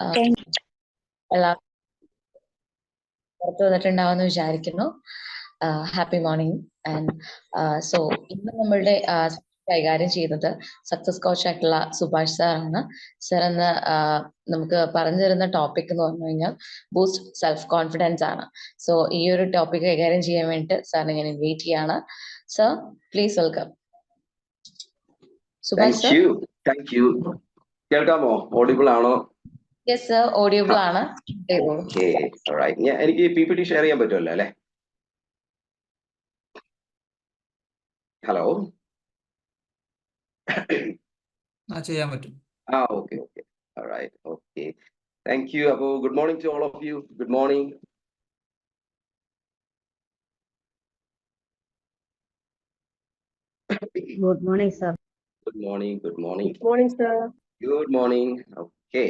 എല്ലാവർക്കും പുറത്തു വന്നിട്ടുണ്ടാവുമെന്ന് വിചാരിക്കുന്നു. Happy morning. ആൻഡ് സോ ഇന്ന് നമ്മളുടെ കൈകാര്യം ചെയ്യുന്നത് സക്സസ് കോച്ച് ആയിട്ടുള്ള സുഭാഷ് സാർ ആണ്. സാർ എന്ന് നമുക്ക് പറഞ്ഞു തരുന്ന ടോപ്പിക് എന്ന് പറഞ്ഞു കഴിഞ്ഞാൽ ബൂസ്റ്റ് സെൽഫ് കോൺഫിഡൻസ് ആണ്. സോ ഈ ഒരു ടോപ്പിക് കൈകാര്യം ചെയ്യാൻ വേണ്ടിയിട്ട് സാറിനെ ഞാൻ ഇൻവൈറ്റ് ചെയ്യാണ്. Sir please welcome. Subhash sir. Thank U. കേൾക്കാമോ? ഓഡിബിൾ ആണോ? യെസ് സർ, ഓഡിയബിൾ ആണ്. എനിക്ക് PPT ഷെയർ ചെയ്യാൻ പറ്റുമല്ലോ അല്ലേ? ഹലോ, ചെയ്യാൻ പറ്റും. ഓക്കെ. Okay, thank you. അപ്പോൾ good morning to all of you. Good morning. Good morning, sir. Good morning. Good morning, sir. Good morning. Okay,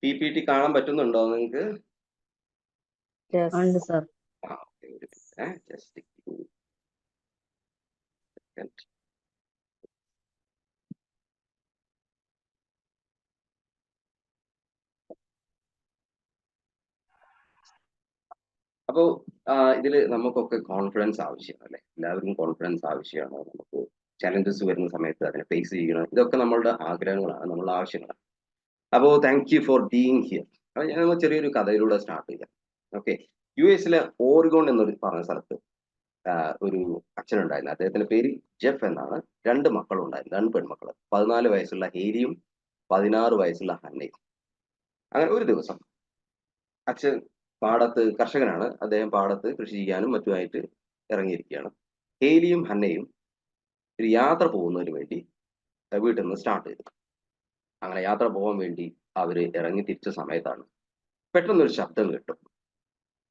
PPT കാണാൻ പറ്റുന്നുണ്ടോ നിങ്ങൾക്ക്? Yes. And sir. Just a second. അപ്പോൾ ഇതിൽ നമുക്കൊക്കെ confidence ആവശ്യമാണ് അല്ലെ? എല്ലാവർക്കും കോൺഫിഡൻസ് ആവശ്യമാണ്. നമുക്ക് ചലഞ്ചസ് വരുന്ന സമയത്ത് അതിനെ ഫേസ് ചെയ്യണം. ഇതൊക്കെ നമ്മളുടെ ആഗ്രഹങ്ങളാണ്, നമ്മളുടെ ആവശ്യങ്ങളാണ്. അപ്പോൾ thank you for being here. അപ്പോൾ ഞാൻ ചെറിയൊരു കഥയിലൂടെ സ്റ്റാർട്ട് ചെയ്യാം. ഓക്കെ, US ഓറിഗോൺ എന്നൊരു പറഞ്ഞ സ്ഥലത്ത് ഒരു അച്ഛനുണ്ടായിരുന്നു. അദ്ദേഹത്തിന്റെ പേര് ജെഫ് എന്നാണ്. 2 മക്കളുണ്ടായിരുന്നു, 2 പെൺമക്കൾ. 14 വയസ്സുള്ള ഹേലിയും 16 വയസ്സുള്ള ഹന്നയും. അങ്ങനെ ഒരു ദിവസം അച്ഛൻ പാടത്ത്, കർഷകനാണ് അദ്ദേഹം, പാടത്ത് കൃഷി ചെയ്യാനും മറ്റുമായിട്ട് ഇറങ്ങിയിരിക്കുകയാണ്. ഹേലിയും ഹന്നയും ഒരു യാത്ര പോകുന്നതിന് വേണ്ടി വീട്ടിൽ നിന്ന് സ്റ്റാർട്ട് ചെയ്തു. അങ്ങനെ യാത്ര പോകാൻ വേണ്ടി അവര് ഇറങ്ങി തിരിച്ച സമയത്താണ് പെട്ടെന്നൊരു ശബ്ദം കേട്ടു.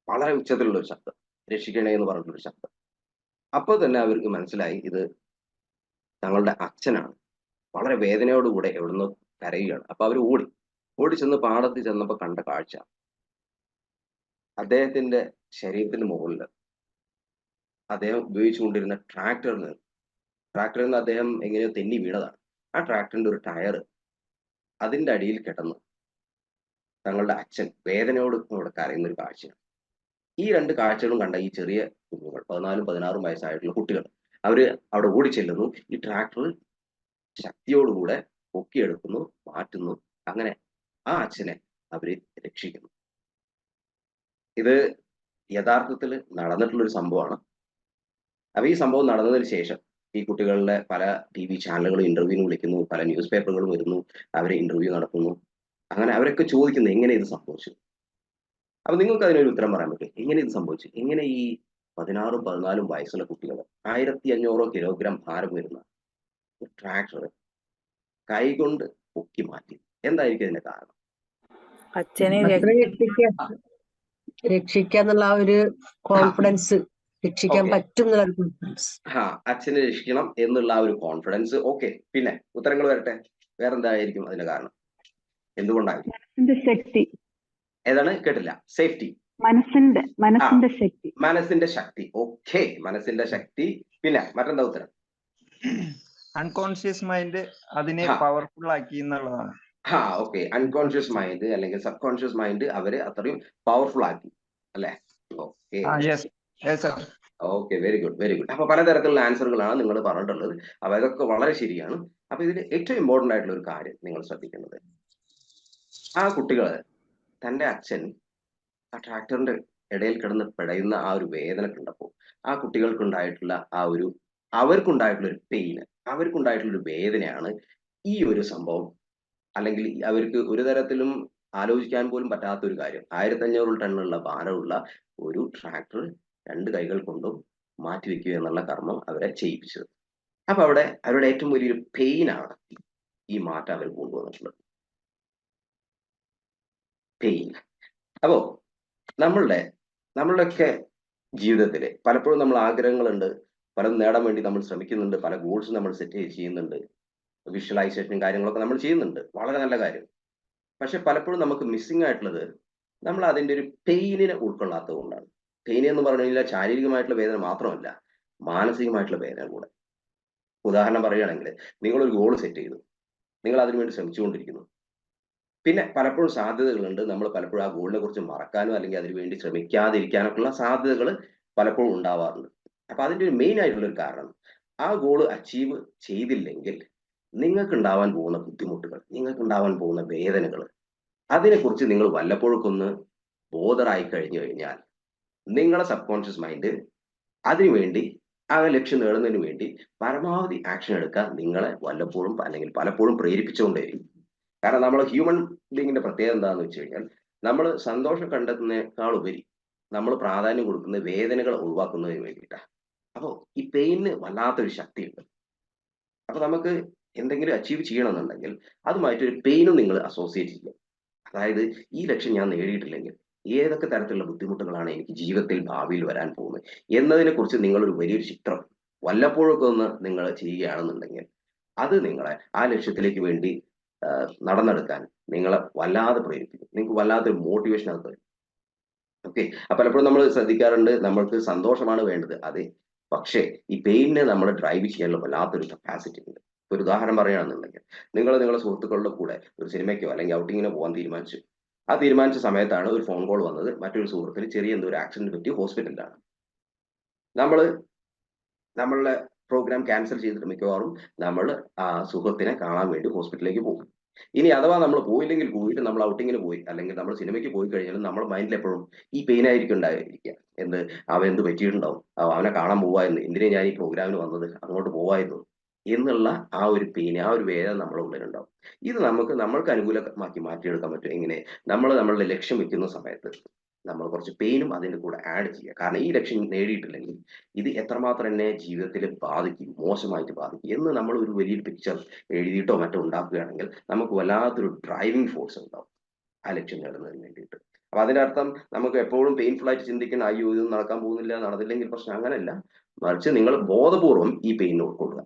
വളരെ ഉച്ചത്തിലുള്ളൊരു ശബ്ദം, രക്ഷിക്കണേ എന്ന് പറഞ്ഞിട്ടൊരു ശബ്ദം. അപ്പോൾ തന്നെ അവർക്ക് മനസ്സിലായി ഇത് തങ്ങളുടെ അച്ഛനാണ്. വളരെ വേദനയോടുകൂടെ എവിടുന്ന് കരയുകയാണ്. അപ്പൊ അവർ ഓടി ചെന്ന് പാടത്ത് ചെന്നപ്പോൾ കണ്ട കാഴ്ച, അദ്ദേഹത്തിന്റെ ശരീരത്തിന് മുകളിൽ അദ്ദേഹം ഉപയോഗിച്ചുകൊണ്ടിരുന്ന ട്രാക്ടറിൽ നിന്ന് അദ്ദേഹം എങ്ങനെയോ തെന്നി വീണതാണ്. ആ ട്രാക്ടറിന്റെ ഒരു ടയർ അതിന്റെ അടിയിൽ കിടന്ന് തങ്ങളുടെ അച്ഛൻ വേദനയോട് കരയുന്ന ഒരു കാഴ്ചയാണ്. ഈ 2 കാഴ്ചകളും കണ്ട ഈ ചെറിയ കുഞ്ഞുങ്ങൾ, 14 16 വയസ്സായിട്ടുള്ള കുട്ടികൾ, അവര് അവിടെ ഓടിച്ചെല്ലുന്നു. ഈ ട്രാക്ടർ ശക്തിയോടുകൂടെ പൊക്കിയെടുക്കുന്നു, മാറ്റുന്നു. അങ്ങനെ ആ അച്ഛനെ അവര് രക്ഷിക്കുന്നു. ഇത് യഥാർത്ഥത്തിൽ നടന്നിട്ടുള്ളൊരു സംഭവമാണ്. അപ്പൊ ഈ സംഭവം നടന്നതിന് ശേഷം ഈ കുട്ടികളുടെ പല TV ചാനലുകളും ഇന്റർവ്യൂവിന് വിളിക്കുന്നു, പല ന്യൂസ് പേപ്പറുകളും വരുന്നു, അവരെ ഇന്റർവ്യൂ നടത്തുന്നു. അങ്ങനെ അവരൊക്കെ ചോദിക്കുന്നു എങ്ങനെ ഇത് സംഭവിച്ചു. അപ്പൊ നിങ്ങൾക്ക് അതിനൊരു ഉത്തരം പറയാൻ പറ്റും. എങ്ങനെ ഇത് സംഭവിച്ചു? എങ്ങനെ ഈ 16 14 വയസ്സുള്ള കുട്ടികൾ 1500 കിലോഗ്രാം ഭാരം വരുന്ന ട്രാക്ടർ കൈകൊണ്ട് പൊക്കി മാറ്റി? എന്തായിരിക്കും ഇതിന്റെ കാരണം? അച്ഛനെ രക്ഷിക്കാന്നുള്ള ആ ഒരു കോൺഫിഡൻസ്, രക്ഷിക്കാൻ പറ്റും എന്നുള്ള കോൺഫിഡൻസ്. അച്ഛനെ രക്ഷിക്കണം എന്നുള്ള ആ ഒരു കോൺഫിഡൻസ്. ഓക്കെ, പിന്നെ ഉത്തരങ്ങൾ വരട്ടെ. വേറെന്തായിരിക്കും അതിന്റെ കാരണം? എന്തുകൊണ്ടായിരിക്കും? ശക്തി. ഏതാണ്? കേട്ടില്ല. സേഫ്റ്റി. മനസ്സിന്റെ ശക്തി. ഓക്കെ, മനസ്സിന്റെ ശക്തി. പിന്നെ മറ്റെന്താ ഉത്തരം? അൺകോൺഷ്യസ് മൈൻഡ് അതിനെ പവർഫുൾ ആക്കി എന്നുള്ളതാണ്. ഓക്കെ, അൺകോൺഷ്യസ് മൈൻഡ് അല്ലെങ്കിൽ സബ് കോൺഷ്യസ് മൈൻഡ് അവരെ അത്രയും പവർഫുൾ ആക്കി അല്ലെ? Okay, very good. അപ്പൊ പലതരത്തിലുള്ള ആൻസറുകളാണ് നിങ്ങൾ പറഞ്ഞിട്ടുള്ളത്. അപ്പൊ ഇതൊക്കെ വളരെ ശരിയാണ്. അപ്പൊ ഇതിൽ ഏറ്റവും ഇമ്പോർട്ടന്റ് ആയിട്ടുള്ള ഒരു കാര്യം നിങ്ങൾ ശ്രദ്ധിക്കേണ്ടത്, ആ കുട്ടികള് തന്റെ അച്ഛൻ ആ ട്രാക്ടറിന്റെ ഇടയിൽ കിടന്ന് പിടയുന്ന ആ ഒരു വേദന കണ്ടപ്പോൾ ആ കുട്ടികൾക്കുണ്ടായിട്ടുള്ള അവർക്കുണ്ടായിട്ടുള്ള ഒരു പെയിന്, അവർക്കുണ്ടായിട്ടുള്ള ഒരു വേദനയാണ് ഈ ഒരു സംഭവം. അല്ലെങ്കിൽ അവർക്ക് ഒരു തരത്തിലും ആലോചിക്കാൻ പോലും പറ്റാത്ത ഒരു കാര്യം, 1500 ടണ്ണുള്ള ഭാരമുള്ള ഒരു ട്രാക്ടർ 2 കൈകൾ കൊണ്ടും മാറ്റിവെക്കുക എന്നുള്ള കർമ്മം അവരെ ചെയ്യിപ്പിച്ചത്. അപ്പൊ അവിടെ അവരുടെ ഏറ്റവും വലിയൊരു പെയിനാണ് ഈ മാറ്റം അവർ കൊണ്ടുവന്നിട്ടുള്ളത്. പെയിൻ. അപ്പോ നമ്മളുടെയൊക്കെ ജീവിതത്തിൽ പലപ്പോഴും നമ്മൾ ആഗ്രഹങ്ങളുണ്ട്, പലതും നേടാൻ വേണ്ടി നമ്മൾ ശ്രമിക്കുന്നുണ്ട്, പല ഗോൾസ് നമ്മൾ സെറ്റ് ചെയ്യുന്നുണ്ട്, വിഷ്വലൈസേഷനും കാര്യങ്ങളൊക്കെ നമ്മൾ ചെയ്യുന്നുണ്ട്. വളരെ നല്ല കാര്യം. പക്ഷെ പലപ്പോഴും നമുക്ക് മിസ്സിംഗ് ആയിട്ടുള്ളത് നമ്മൾ അതിൻ്റെ ഒരു പെയിനിനെ ഉൾക്കൊള്ളാത്തത് കൊണ്ടാണ്. പെയിൻ എന്ന് പറഞ്ഞു കഴിഞ്ഞാൽ ശാരീരികമായിട്ടുള്ള വേദന മാത്രമല്ല, മാനസികമായിട്ടുള്ള വേദന കൂടെ. ഉദാഹരണം പറയുകയാണെങ്കിൽ, നിങ്ങളൊരു ഗോൾ സെറ്റ് ചെയ്തു, നിങ്ങൾ അതിനുവേണ്ടി ശ്രമിച്ചുകൊണ്ടിരിക്കുന്നു. പിന്നെ പലപ്പോഴും സാധ്യതകളുണ്ട്. നമ്മൾ പലപ്പോഴും ആ ഗോളിനെ കുറിച്ച് മറക്കാനോ അല്ലെങ്കിൽ അതിനു വേണ്ടി ശ്രമിക്കാതിരിക്കാനൊക്കെ ഉള്ള സാധ്യതകൾ പലപ്പോഴും ഉണ്ടാവാറുണ്ട്. അപ്പൊ അതിന്റെ ഒരു മെയിൻ ആയിട്ടുള്ള ഒരു കാരണം, ആ ഗോൾ അച്ചീവ് ചെയ്തില്ലെങ്കിൽ നിങ്ങൾക്ക് ഉണ്ടാവാൻ പോകുന്ന ബുദ്ധിമുട്ടുകൾ, നിങ്ങൾക്ക് ഉണ്ടാവാൻ പോകുന്ന വേദനകൾ, അതിനെക്കുറിച്ച് നിങ്ങൾ വല്ലപ്പോഴൊക്കെ ഒന്ന് ബോധറായി കഴിഞ്ഞു കഴിഞ്ഞാൽ നിങ്ങളുടെ സബ് കോൺഷ്യസ് മൈൻഡ് അതിനുവേണ്ടി ആ ലക്ഷ്യം നേടുന്നതിന് വേണ്ടി പരമാവധി ആക്ഷൻ എടുക്കാൻ നിങ്ങളെ വല്ലപ്പോഴും അല്ലെങ്കിൽ പലപ്പോഴും പ്രേരിപ്പിച്ചുകൊണ്ടേയിരിക്കും. കാരണം നമ്മൾ ഹ്യൂമൻ ബീങ്ങിന്റെ പ്രത്യേകത എന്താണെന്ന് വെച്ച് കഴിഞ്ഞാൽ, നമ്മൾ സന്തോഷം കണ്ടെത്തുന്നതിനേക്കാൾ ഉപരി നമ്മൾ പ്രാധാന്യം കൊടുക്കുന്നത് വേദനകൾ ഒഴിവാക്കുന്നതിന് വേണ്ടിയിട്ടാണ്. അപ്പോൾ ഈ പെയിന് വല്ലാത്തൊരു ശക്തിയുണ്ട്. അപ്പൊ നമുക്ക് എന്തെങ്കിലും അച്ചീവ് ചെയ്യണമെന്നുണ്ടെങ്കിൽ അതുമായിട്ടൊരു പെയിനും നിങ്ങൾ അസോസിയേറ്റ് ചെയ്യുക. അതായത് ഈ ലക്ഷ്യം ഞാൻ നേടിയിട്ടില്ലെങ്കിൽ ഏതൊക്കെ തരത്തിലുള്ള ബുദ്ധിമുട്ടുകളാണ് എനിക്ക് ജീവിതത്തിൽ ഭാവിയിൽ വരാൻ പോകുന്നത് എന്നതിനെ കുറിച്ച് നിങ്ങളൊരു വലിയൊരു ചിത്രം വല്ലപ്പോഴൊക്കെ ഒന്ന് നിങ്ങൾ ചെയ്യുകയാണെന്നുണ്ടെങ്കിൽ അത് നിങ്ങളെ ആ ലക്ഷ്യത്തിലേക്ക് വേണ്ടി നടന്നെടുക്കാൻ നിങ്ങളെ വല്ലാതെ പ്രേരിപ്പിക്കും. നിങ്ങൾക്ക് വല്ലാത്തൊരു മോട്ടിവേഷൻ അത് തരും. ഓക്കെ. പലപ്പോഴും നമ്മൾ ശ്രദ്ധിക്കാറുണ്ട്, നമ്മൾക്ക് സന്തോഷമാണ് വേണ്ടത്, അതെ, പക്ഷേ ഈ പെയിനെ നമ്മൾ ഡ്രൈവ് ചെയ്യാനുള്ള വല്ലാത്തൊരു കപ്പാസിറ്റി ഉണ്ട്. ഒരു ഉദാഹരണം പറയുകയാണെന്നുണ്ടെങ്കിൽ, നിങ്ങളുടെ സുഹൃത്തുക്കളുടെ കൂടെ ഒരു സിനിമയ്ക്കോ അല്ലെങ്കിൽ ഔട്ടിങ്ങിനോ പോകാൻ തീരുമാനിച്ചു. ആ തീരുമാനിച്ച സമയത്താണ് ഒരു ഫോൺ കോൾ വന്നത്. മറ്റൊരു സുഹൃത്തിന് ചെറിയ എന്തോ ഒരു ആക്സിഡന്റ് പറ്റി ഹോസ്പിറ്റലിലാണ്. നമ്മളുടെ പ്രോഗ്രാം ക്യാൻസൽ ചെയ്തിട്ട് മിക്കവാറും നമ്മൾ ആ സുഹൃത്തിനെ കാണാൻ വേണ്ടി ഹോസ്പിറ്റലിലേക്ക് പോകും. ഇനി അഥവാ നമ്മൾ പോയില്ലെങ്കിൽ പോയിട്ട് നമ്മൾ ഔട്ടിങ്ങിന് പോയി അല്ലെങ്കിൽ നമ്മൾ സിനിമയ്ക്ക് പോയി കഴിഞ്ഞാലും നമ്മുടെ മൈൻഡിൽ എപ്പോഴും ഈ പെയിൻ ആയിരിക്കും ഉണ്ടായിരിക്കുക. അവൻ എന്ത് പറ്റിയിട്ടുണ്ടാവും, അവനെ കാണാൻ പോവായിരുന്നു, എന്തിനാ ഞാൻ ഈ പ്രോഗ്രാമിന് വന്നത്, അങ്ങോട്ട് പോവായിരുന്നു എന്നുള്ള ആ ഒരു പെയിൻ, ആ ഒരു വേദന നമ്മുടെ ഉള്ളിലുണ്ടാവും. ഇത് നമ്മൾക്ക് അനുകൂലമാക്കി മാറ്റിയെടുക്കാൻ പറ്റും. എങ്ങനെ? നമ്മളുടെ ലക്ഷ്യം വെക്കുന്ന സമയത്ത് നമ്മൾ കുറച്ച് പെയിനും അതിന്റെ കൂടെ ആഡ് ചെയ്യുക. കാരണം ഈ ലക്ഷ്യം നേടിയിട്ടില്ലെങ്കിൽ ഇത് എത്രമാത്രം എന്നെ ജീവിതത്തിൽ ബാധിക്കും, മോശമായിട്ട് ബാധിക്കും എന്ന് നമ്മൾ ഒരു വലിയൊരു പിക്ചർ എഴുതിയിട്ടോ മറ്റോ ഉണ്ടാക്കുകയാണെങ്കിൽ നമുക്ക് വല്ലാത്തൊരു ഡ്രൈവിംഗ് ഫോഴ്സ് ഉണ്ടാവും ആ ലക്ഷ്യം നേടുന്നതിന് വേണ്ടിയിട്ട്. അപ്പൊ അതിന്റെ അർത്ഥം നമുക്ക് എപ്പോഴും പെയിൻഫുൾ ആയിട്ട് ചിന്തിക്കണം, അയ്യോ ഇത് നടക്കാൻ പോകുന്നില്ല, നടന്നില്ലെങ്കിൽ പ്രശ്നം, അങ്ങനെയല്ല. മറിച്ച് നിങ്ങൾ ബോധപൂർവം ഈ പെയിൻ ഉൾക്കൊള്ളുക.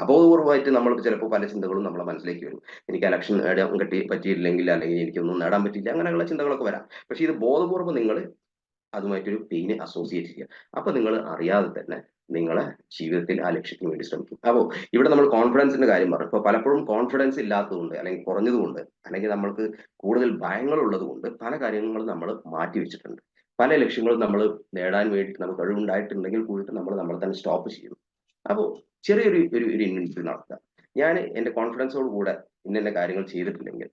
അബോധപൂർവമായിട്ട് നമ്മൾക്ക് ചിലപ്പോൾ പല ചിന്തകളും നമ്മുടെ മനസ്സിലേക്ക് വരും. എനിക്ക് ആ ലക്ഷ്യം നേടാൻ പറ്റിയില്ലെങ്കിൽ അല്ലെങ്കിൽ എനിക്കൊന്നും നേടാൻ പറ്റില്ല, അങ്ങനെയുള്ള ചിന്തകളൊക്കെ വരാം. പക്ഷെ ഇത് ബോധപൂർവ്വം നിങ്ങൾ അതുമായിട്ടൊരു പെയിന് അസോസിയേറ്റ് ചെയ്യുക. അപ്പൊ നിങ്ങൾ അറിയാതെ തന്നെ നിങ്ങളെ ജീവിതത്തിൽ ആ ലക്ഷ്യത്തിന് വേണ്ടി ശ്രമിക്കും. അപ്പോൾ ഇവിടെ നമ്മൾ കോൺഫിഡൻസിന്റെ കാര്യം പറഞ്ഞു. ഇപ്പൊ പലപ്പോഴും കോൺഫിഡൻസ് ഇല്ലാത്തതുകൊണ്ട് അല്ലെങ്കിൽ കുറഞ്ഞതുകൊണ്ട് അല്ലെങ്കിൽ നമ്മൾക്ക് കൂടുതൽ ഭയങ്ങൾ ഉള്ളത് കൊണ്ട് പല കാര്യങ്ങളും നമ്മൾ മാറ്റി വെച്ചിട്ടുണ്ട്. പല ലക്ഷ്യങ്ങളും നമ്മൾ നേടാൻ വേണ്ടി നമുക്ക് കഴിവുണ്ടായിട്ടുണ്ടെങ്കിൽ കൂടിയിട്ട് നമ്മൾ നമ്മളെ തന്നെ സ്റ്റോപ്പ് ചെയ്യുന്നു. അപ്പോൾ ചെറിയൊരു ഇൻവെന്ററി നടത്തുക. ഞാൻ എന്റെ കോൺഫിഡൻസോട് കൂടെ ഇന്ന കാര്യങ്ങൾ ചെയ്തിട്ടില്ലെങ്കിൽ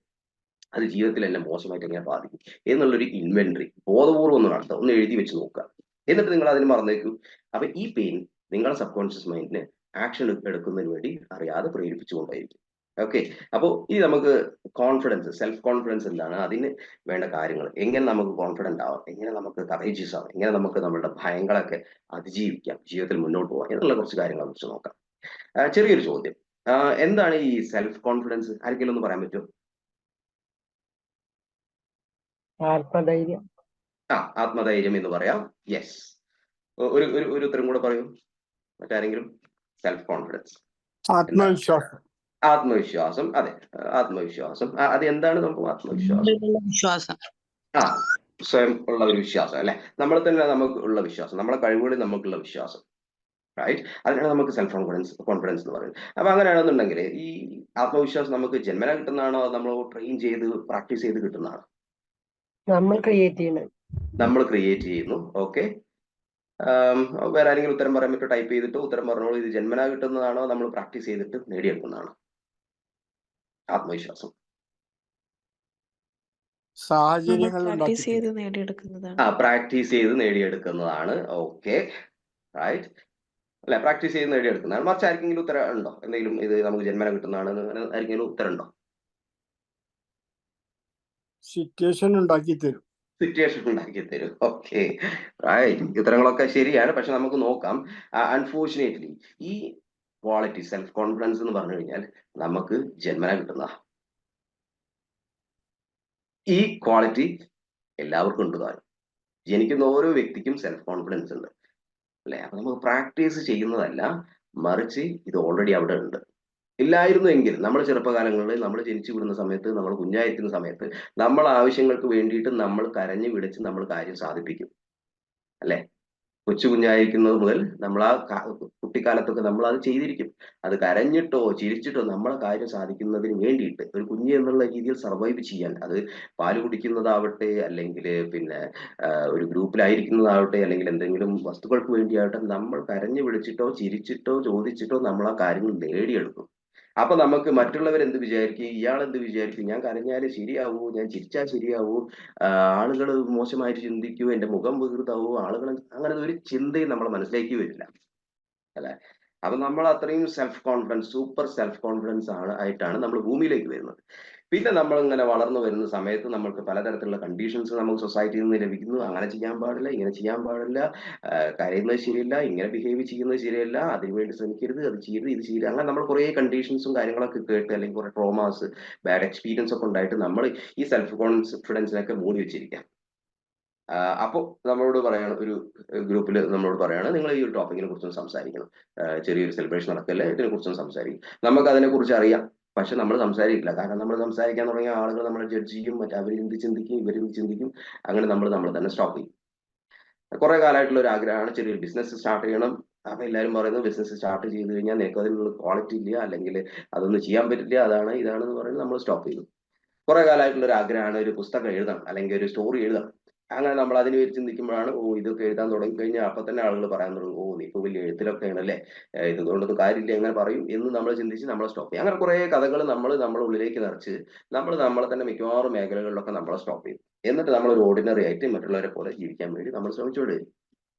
അത് ജീവിതത്തിൽ എന്നെ മോശമായിട്ട് എങ്ങനെ ബാധിക്കും എന്നുള്ളൊരു ഇൻവെന്ററി ബോധപൂർവ്വം ഒന്ന് നടത്തുക, ഒന്ന് എഴുതി വെച്ച് നോക്കുക. എന്നിട്ട് നിങ്ങൾ അതിന് മറന്നേക്കും. അപ്പൊ ഈ പെയിൻ നിങ്ങളുടെ സബ് കോൺഷ്യസ് മൈൻഡിനെ ആക്ഷൻ എടുക്കുന്നതിന് വേണ്ടി അറിയാതെ പ്രേരിപ്പിച്ചുകൊണ്ടായിരിക്കും. ഓക്കെ. അപ്പോൾ ഈ നമുക്ക് കോൺഫിഡൻസ്, സെൽഫ് കോൺഫിഡൻസ് എന്താണ്, അതിന് വേണ്ട കാര്യങ്ങൾ, എങ്ങനെ നമുക്ക് കോൺഫിഡന്റ് ആവാം, എങ്ങനെ നമുക്ക് കറേജിയസ് ആവാം, എങ്ങനെ നമുക്ക് നമ്മുടെ ഭയങ്ങളൊക്കെ അതിജീവിക്കാം, ജീവിതത്തിൽ മുന്നോട്ട് പോകാം എന്നുള്ള കുറച്ച് കാര്യങ്ങളെ കുറിച്ച് നോക്കാം. ചെറിയൊരു ചോദ്യം, എന്താണ് ഈ സെൽഫ് കോൺഫിഡൻസ്? ആർക്കെങ്കിലും ഒന്ന് പറയാൻ പറ്റുമോ? ആത്മധൈര്യം. ആത്മധൈര്യം എന്ന് പറയാം. യെസ്. ഒരു ഉത്തരം കൂടെ പറയൂ മറ്റാരെങ്കിലും. സെൽഫ് കോൺഫിഡൻസ്, ആത്മവിശ്വാസം. ആത്മവിശ്വാസം. അതെ, ആത്മവിശ്വാസം. അത് എന്താണ് സംഭവം? ആത്മവിശ്വാസം. സ്വയം ഉള്ള ഒരു വിശ്വാസം അല്ലെ, നമ്മൾ തന്നെ നമുക്ക് ഉള്ള വിശ്വാസം, നമ്മളെ കഴിവുകളിൽ നമുക്കുള്ള വിശ്വാസം. റൈറ്റ്. അതിനാണ് നമുക്ക് സെൽഫ് കോൺഫിഡൻസ് എന്ന് പറയുന്നത്. അപ്പൊ അങ്ങനെയാണെന്നുണ്ടെങ്കിൽ ഈ ആത്മവിശ്വാസം നമുക്ക് ജന്മന കിട്ടുന്നതാണോ, നമ്മൾ ട്രെയിൻ ചെയ്ത് പ്രാക്ടീസ് ചെയ്ത് കിട്ടുന്നതാണോ? നമ്മൾ ക്രിയേറ്റ് ചെയ്യുന്നത്. നമ്മൾ ക്രിയേറ്റ് ചെയ്യുന്നു. ഓക്കെ. വേറെ ആരെങ്കിലും ഉത്തരം പറയാൻ പറ്റുമോ? ടൈപ്പ് ചെയ്തിട്ട് ഉത്തരം പറഞ്ഞോളൂ. ഇത് ജന്മനാ കിട്ടുന്നതാണോ, നമ്മൾ പ്രാക്ടീസ് ചെയ്തിട്ട് നേടിയെടുക്കുന്നതാണോ ആത്മവിശ്വാസം? പ്രാക്ടീസ് ചെയ്ത് നേടിയെടുക്കുന്നതാണ്. Okay, right. അല്ലെ, പ്രാക്ടീസ് ചെയ്ത് നേടിയെടുക്കുന്നതാണ്. മറിച്ച് ആർക്കെങ്കിലും ഉത്തരം ഉണ്ടോ? എന്തെങ്കിലും ഇത് നമുക്ക് ജന്മന കിട്ടുന്നതാണ് ആർക്കെങ്കിലും ഉത്തരം ഉണ്ടോ? സിറ്റുവേഷൻ ഉണ്ടാക്കി തരും. Okay, right. ഉത്തരങ്ങളൊക്കെ ശരിയാണ്. പക്ഷെ നമുക്ക് നോക്കാം. അൺഫോർച്ചുനേറ്റ്ലി ഈ ക്വാളിറ്റി സെൽഫ് കോൺഫിഡൻസ് എന്ന് പറഞ്ഞു കഴിഞ്ഞാൽ നമുക്ക് ജന്മന കിട്ടുന്ന ഈ ക്വാളിറ്റി എല്ലാവർക്കും ഉണ്ട് താനും. ജനിക്കുന്ന ഓരോ വ്യക്തിക്കും സെൽഫ് കോൺഫിഡൻസ് ഉണ്ട് അല്ലെ. അപ്പൊ നമുക്ക് പ്രാക്ടീസ് ചെയ്യുന്നതല്ല, മറിച്ച് ഇത് ഓൾറെഡി അവിടെ ഉണ്ട്. ഇല്ലായിരുന്നു എങ്കിൽ നമ്മൾ ചെറുപ്പകാലങ്ങളിൽ നമ്മൾ ജനിച്ചു വിടുന്ന സമയത്ത്, നമ്മൾ കുഞ്ഞായിരിക്കുന്ന സമയത്ത് നമ്മൾ ആവശ്യങ്ങൾക്ക് വേണ്ടിയിട്ട് നമ്മൾ കരഞ്ഞു വിളിച്ച് നമ്മൾ കാര്യം സാധിപ്പിക്കും അല്ലെ. കൊച്ചു കുഞ്ഞായിരിക്കുന്നത് മുതൽ നമ്മൾ ആ കുട്ടിക്കാലത്തൊക്കെ നമ്മൾ അത് ചെയ്തിരിക്കും. അത് കരഞ്ഞിട്ടോ ചിരിച്ചിട്ടോ നമ്മളെ കാര്യം സാധിക്കുന്നതിന് വേണ്ടിയിട്ട് ഒരു കുഞ്ഞ് എന്നുള്ള രീതിയിൽ സർവൈവ് ചെയ്യാൻ, അത് പാല് കുടിക്കുന്നതാവട്ടെ, അല്ലെങ്കിൽ പിന്നെ ഒരു ഗ്രൂപ്പിലായിരിക്കുന്നതാവട്ടെ, അല്ലെങ്കിൽ എന്തെങ്കിലും വസ്തുക്കൾക്ക് വേണ്ടിയാവട്ടെ, നമ്മൾ കരഞ്ഞു വിളിച്ചിട്ടോ ചിരിച്ചിട്ടോ ചോദിച്ചിട്ടോ നമ്മൾ ആ കാര്യങ്ങൾ നേടിയെടുക്കും. അപ്പൊ നമുക്ക് മറ്റുള്ളവർ എന്ത് വിചാരിക്കും, ഇയാൾ എന്ത് വിചാരിക്കും, ഞാൻ കരഞ്ഞാല് ശരിയാവൂ, ഞാൻ ചിരിച്ചാൽ ശരിയാവൂ, ആളുകൾ മോശമായിട്ട് ചിന്തിക്കൂ, എന്റെ മുഖം വികൃതാവൂ, ആളുകൾ അങ്ങനെ ഒരു ചിന്തയും നമ്മളെ മനസ്സിലേക്ക് വരില്ല, അല്ലെ? അപ്പൊ നമ്മൾ അത്രയും self confidence, super self confidence ആയിട്ടാണ് നമ്മൾ ഭൂമിയിലേക്ക് വരുന്നത്. പിന്നെ നമ്മൾ ഇങ്ങനെ വളർന്നു വരുന്ന സമയത്ത് നമ്മൾക്ക് പലതരത്തിലുള്ള കണ്ടീഷൻസ് നമുക്ക് സൊസൈറ്റിയിൽ നിന്ന് ലഭിക്കുന്നു. അങ്ങനെ ചെയ്യാൻ പാടില്ല, ഇങ്ങനെ ചെയ്യാൻ പാടില്ല, കരയുന്നത് ശരിയല്ല, ഇങ്ങനെ ബിഹേവ് ചെയ്യുന്നത് ശരിയല്ല, അതിനുവേണ്ടി ശ്രമിക്കരുത്, അത് ചെയ്യരുത്, ഇത് ചെയ്യരുത്, അങ്ങനെ നമ്മൾ കുറേ കണ്ടീഷൻസും കാര്യങ്ങളൊക്കെ കേട്ട്, അല്ലെങ്കിൽ കുറെ ട്രോമാസ്, ബാഡ് എക്സ്പീരിയൻസ് ഒക്കെ ഉണ്ടായിട്ട് നമ്മൾ ഈ സെൽഫ് കോൺഫിഡൻസിനൊക്കെ മൂടി വെച്ചിരിക്കാം. അപ്പോൾ നമ്മളോട് പറയാണ്, ഒരു ഗ്രൂപ്പിൽ നമ്മളോട് പറയാണ്, നിങ്ങൾ ഈ ഒരു ടോപ്പിക്കിനെ കുറിച്ചൊന്ന് സംസാരിക്കണം, ചെറിയൊരു സെലിബ്രേഷൻ നടക്കല്ലേ, ഇതിനെ കുറിച്ചൊന്ന് സംസാരിക്കും. നമുക്ക് അതിനെക്കുറിച്ച് അറിയാം, പക്ഷെ നമ്മൾ സംസാരിക്കില്ല. കാരണം നമ്മൾ സംസാരിക്കാൻ തുടങ്ങിയ ആളുകൾ നമ്മളെ ജഡ്ജ് ചെയ്യും, മറ്റേ അവർ എന്ത് ചിന്തിക്കും, ഇവർ ചിന്തിക്കും, അങ്ങനെ നമ്മൾ തന്നെ സ്റ്റോപ്പ് ചെയ്യും. കുറെ കാലമായിട്ടുള്ള ഒരു ആഗ്രഹമാണ് ചെറിയൊരു ബിസിനസ് സ്റ്റാർട്ട് ചെയ്യണം. അപ്പൊ എല്ലാവരും പറയുന്നത് ബിസിനസ് സ്റ്റാർട്ട് ചെയ്ത് കഴിഞ്ഞാൽ നിനക്ക് അതിനുള്ള ക്വാളിറ്റി ഇല്ല, അല്ലെങ്കിൽ അതൊന്നും ചെയ്യാൻ പറ്റില്ല, അതാണ് ഇതാണെന്ന് പറയുന്നത് നമ്മൾ സ്റ്റോപ്പ് ചെയ്തു. കുറെ കാലമായിട്ടുള്ള ഒരു ആഗ്രഹമാണ് ഒരു പുസ്തകം എഴുതണം, അല്ലെങ്കിൽ ഒരു സ്റ്റോറി എഴുതണം. അങ്ങനെ നമ്മൾ അതിന് വെച്ച് ചിന്തിക്കുമ്പോഴാണ്, ഇതൊക്കെ എഴുതാൻ തുടങ്ങി കഴിഞ്ഞാൽ അപ്പൊ തന്നെ ആളുകൾ പറയാൻ തുടങ്ങും, നീ ഇപ്പൊ വലിയ എഴുത്തിലൊക്കെ ആണല്ലേ, ഇതുകൊണ്ടൊന്നും കാര്യമില്ല, എങ്ങനെ പറയും എന്ന് നമ്മൾ ചിന്തിച്ച് നമ്മൾ സ്റ്റോപ്പ് ചെയ്യും. അങ്ങനെ കുറെ കഥകൾ നമ്മുടെ ഉള്ളിലേക്ക് നിറച്ച് നമ്മളെ തന്നെ മിക്കവാറും മേഖലകളിലൊക്കെ നമ്മളെ സ്റ്റോപ്പ് ചെയ്യും. എന്നിട്ട് നമ്മളൊരു ഓർഡിനറി ആയിട്ട് മറ്റുള്ളവരെ പോലെ ജീവിക്കാൻ വേണ്ടി നമ്മൾ ശ്രമിച്ചുകൊണ്ടിരിക്കും.